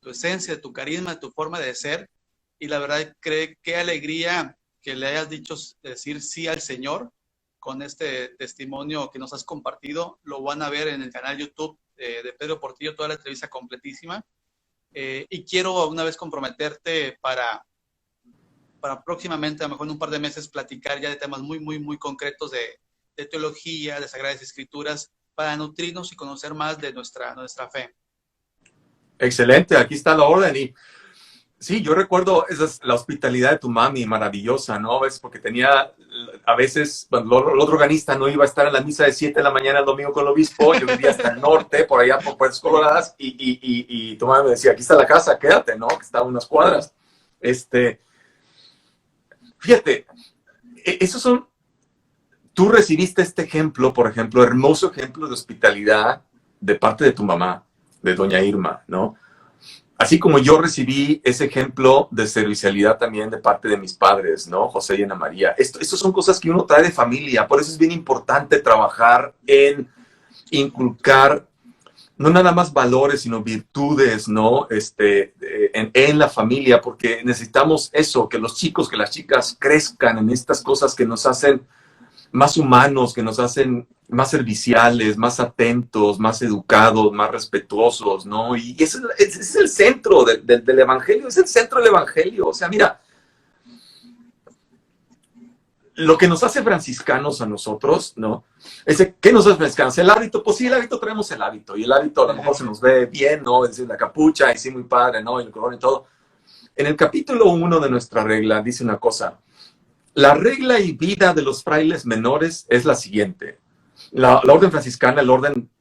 esencia, de tu carisma, de tu forma de ser. Y la verdad, qué alegría que le hayas dicho decir sí al Señor con este testimonio que nos has compartido. Lo van a ver en el canal YouTube de Pedro Portillo, toda la entrevista completísima. Y quiero una vez comprometerte para próximamente, a lo mejor en un par de meses, platicar ya de temas muy, muy, muy concretos de teología, de Sagradas Escrituras, para nutrirnos y conocer más de nuestra fe. Excelente, aquí está la orden. Y Sí, yo recuerdo la hospitalidad de tu mami, maravillosa, ¿no? Es porque tenía, a veces, bueno, el otro organista no iba a estar en la misa de 7 de la mañana el domingo con el obispo, yo vivía hasta el norte, por allá por Puerto Coloradas, y tu mami me decía, aquí está la casa, quédate, ¿no? Que está a unas cuadras. Fíjate, esos son, tú recibiste este ejemplo, por ejemplo, hermoso ejemplo de hospitalidad de parte de tu mamá, de doña Irma, ¿no? Así como yo recibí ese ejemplo de servicialidad también de parte de mis padres, ¿no? José y Ana María. Estas son cosas que uno trae de familia. Por eso es bien importante trabajar en inculcar no nada más valores, sino virtudes, ¿no? En la familia, porque necesitamos eso, que los chicos, que las chicas crezcan en estas cosas que nos hacen más humanos, que nos hacen más serviciales, más atentos, más educados, más respetuosos, ¿no? Y ese es el centro del Evangelio, es el centro del Evangelio. O sea, mira, lo que nos hace franciscanos a nosotros, ¿no? ¿Qué nos hace franciscanos? El hábito, pues sí, el hábito traemos el hábito, y el hábito a lo mejor se nos ve bien, ¿no? Es decir, la capucha, y sí, muy padre, ¿no? Y el color y todo. En el capítulo 1 de nuestra regla dice una cosa: la regla y vida de los frailes menores es la siguiente. La orden franciscana,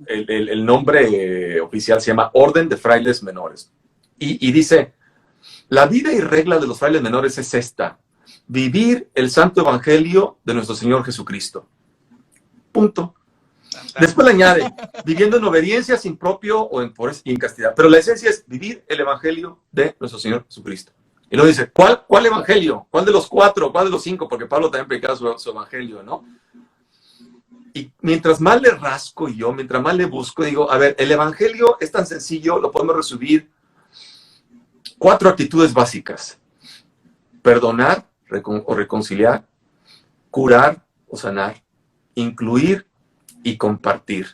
el nombre oficial se llama Orden de Frailes Menores. Y dice, la vida y regla de los frailes menores es esta: vivir el santo evangelio de nuestro Señor Jesucristo. Punto. Después le añade, viviendo en obediencia, sin propio o en pureza y en castidad. Pero la esencia es vivir el evangelio de nuestro Señor Jesucristo. Y luego dice, ¿cuál evangelio? ¿Cuál de los 4? ¿Cuál de los 5? Porque Pablo también predicaba su evangelio, ¿no? Y mientras más le rasco yo, mientras más le busco, digo, a ver, el evangelio es tan sencillo, lo podemos resumir 4 actitudes básicas: perdonar o reconciliar, curar o sanar, incluir y compartir.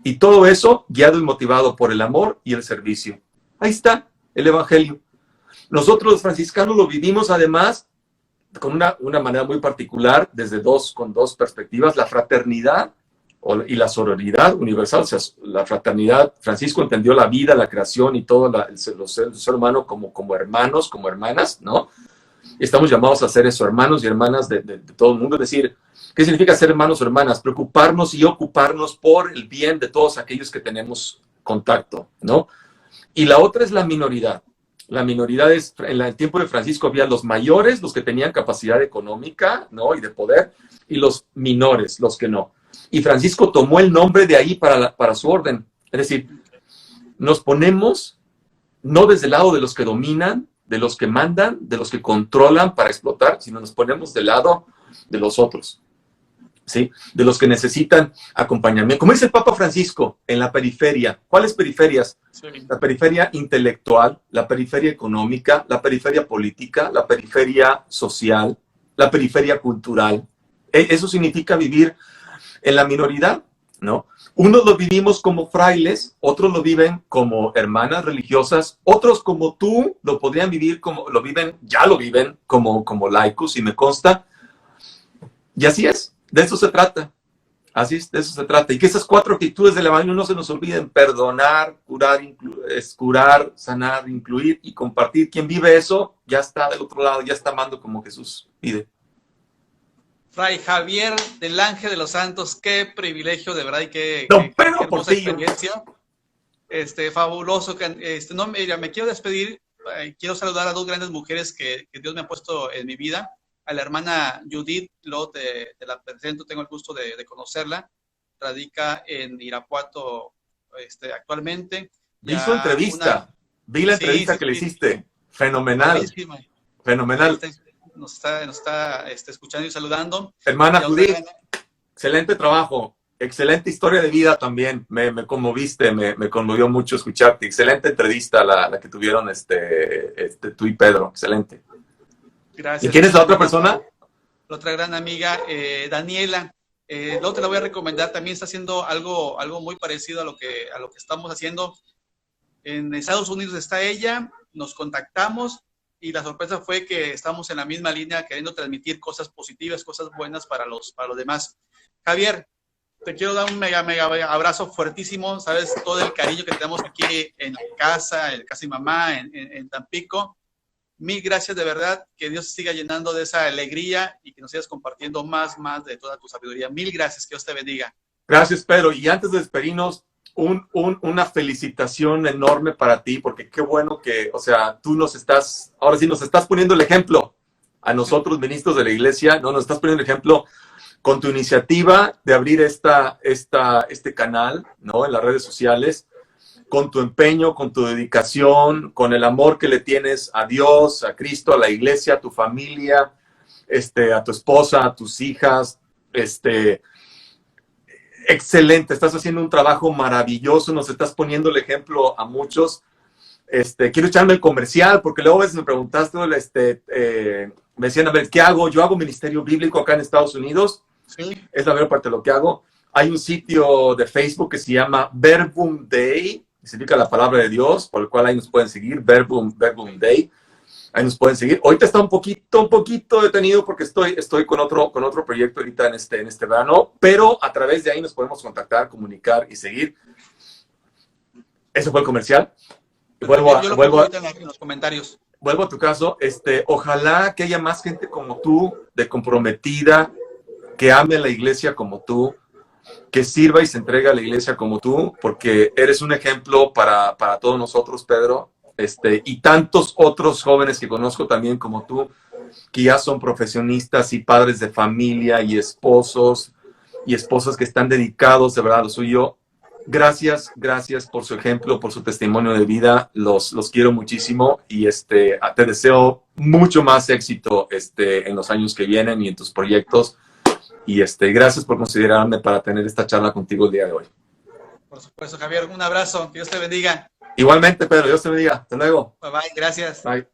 Y todo eso guiado y motivado por el amor y el servicio. Ahí está el evangelio. Nosotros los franciscanos lo vivimos además con una manera muy particular, con dos perspectivas: la fraternidad y la sororidad universal. O sea, la fraternidad, Francisco entendió la vida, la creación y todo el ser humano como hermanos, como hermanas, ¿no? Estamos llamados a ser eso, hermanos y hermanas de todo el mundo. Es decir, ¿qué significa ser hermanos o hermanas? Preocuparnos y ocuparnos por el bien de todos aquellos que tenemos contacto, ¿no? Y la otra es la minoridad. La minoridad es, en el tiempo de Francisco había los mayores, los que tenían capacidad económica, ¿no? Y de poder, y los menores, los que no. Y Francisco tomó el nombre de ahí para su orden. Es decir, nos ponemos no desde el lado de los que dominan, de los que mandan, de los que controlan para explotar, sino nos ponemos del lado de los otros, ¿sí? De los que necesitan acompañamiento. Como dice el Papa Francisco, en la periferia. ¿Cuáles periferias? Sí. La periferia intelectual, la periferia económica, la periferia política, la periferia social, la periferia cultural. Eso significa vivir en la minoridad, ¿no? Unos lo vivimos como frailes, otros lo viven como hermanas religiosas, otros como tú lo podrían vivir ya lo viven como laicos, y me consta. Y así es, de eso se trata. Así es, de eso se trata. Y que esas 4 actitudes del evangelio no se nos olviden: perdonar, curar, sanar, incluir y compartir. Quien vive eso ya está del otro lado, ya está amando como Jesús pide. Fray Javier del Ángel de los Santos, qué privilegio, de verdad, y qué hermosa experiencia. Fabuloso. No, mira, me quiero despedir. Quiero saludar a 2 grandes mujeres que Dios me ha puesto en mi vida. A la hermana Judith Lot, te la presento, tengo el gusto de conocerla. Radica en Irapuato actualmente. Vi su entrevista, vi la entrevista que le hiciste. Fenomenal. Buenísima. Fenomenal. Nos está escuchando y saludando. Hermana Judith, excelente trabajo, excelente historia de vida también. Me conmoviste, me conmovió mucho escucharte. Excelente entrevista la que tuvieron tú y Pedro, excelente. Gracias. ¿Y quién es la otra persona? La otra gran amiga, Daniela. Luego te la voy a recomendar, también está haciendo algo muy parecido a lo que estamos haciendo. En Estados Unidos está ella, nos contactamos, y la sorpresa fue que estamos en la misma línea, queriendo transmitir cosas positivas, cosas buenas para los demás. Javier, te quiero dar un mega abrazo fuertísimo. Sabes todo el cariño que tenemos aquí en la casa, en casa de mamá, en Tampico. Mil gracias de verdad, que Dios siga llenando de esa alegría y que nos sigas compartiendo más de toda tu sabiduría. Mil gracias, que Dios te bendiga. Gracias, Pedro. Y antes de despedirnos, una felicitación enorme para ti, porque qué bueno que, o sea, tú ahora sí nos estás poniendo el ejemplo a nosotros, ministros de la iglesia, ¿no? Nos estás poniendo el ejemplo con tu iniciativa de abrir este canal, ¿no? En las redes sociales, con tu empeño, con tu dedicación, con el amor que le tienes a Dios, a Cristo, a la iglesia, a tu familia, a tu esposa, a tus hijas, excelente, estás haciendo un trabajo maravilloso, nos estás poniendo el ejemplo a muchos. Quiero echarme el comercial, porque luego a veces me preguntaste, me decían, a ver, ¿qué hago? Yo hago ministerio bíblico acá en Estados Unidos, Sí. es la mayor parte de lo que hago. Hay un sitio de Facebook que se llama Verbum Dei, significa la palabra de Dios, por el cual ahí nos pueden seguir, Verbum Dei. Ahí nos pueden seguir. Ahorita está un poquito detenido porque estoy con otro proyecto ahorita en este verano, pero a través de ahí nos podemos contactar, comunicar y seguir. Ese fue el comercial. Yo lo pongo ahorita en los comentarios. Vuelvo a tu caso. Ojalá que haya más gente como tú, de comprometida, que ame la iglesia como tú, que sirva y se entregue a la iglesia como tú, porque eres un ejemplo para todos nosotros, Pedro. Y tantos otros jóvenes que conozco también como tú, que ya son profesionistas y padres de familia y esposos y esposas que están dedicados de verdad a lo suyo. Gracias por su ejemplo, por su testimonio de vida. Los quiero muchísimo y te deseo mucho más éxito en los años que vienen y en tus proyectos. Y gracias por considerarme para tener esta charla contigo el día de hoy. Por supuesto, Javier, un abrazo, que Dios te bendiga. Igualmente, Pedro, Dios te bendiga. Hasta luego. Bye bye, gracias. Bye.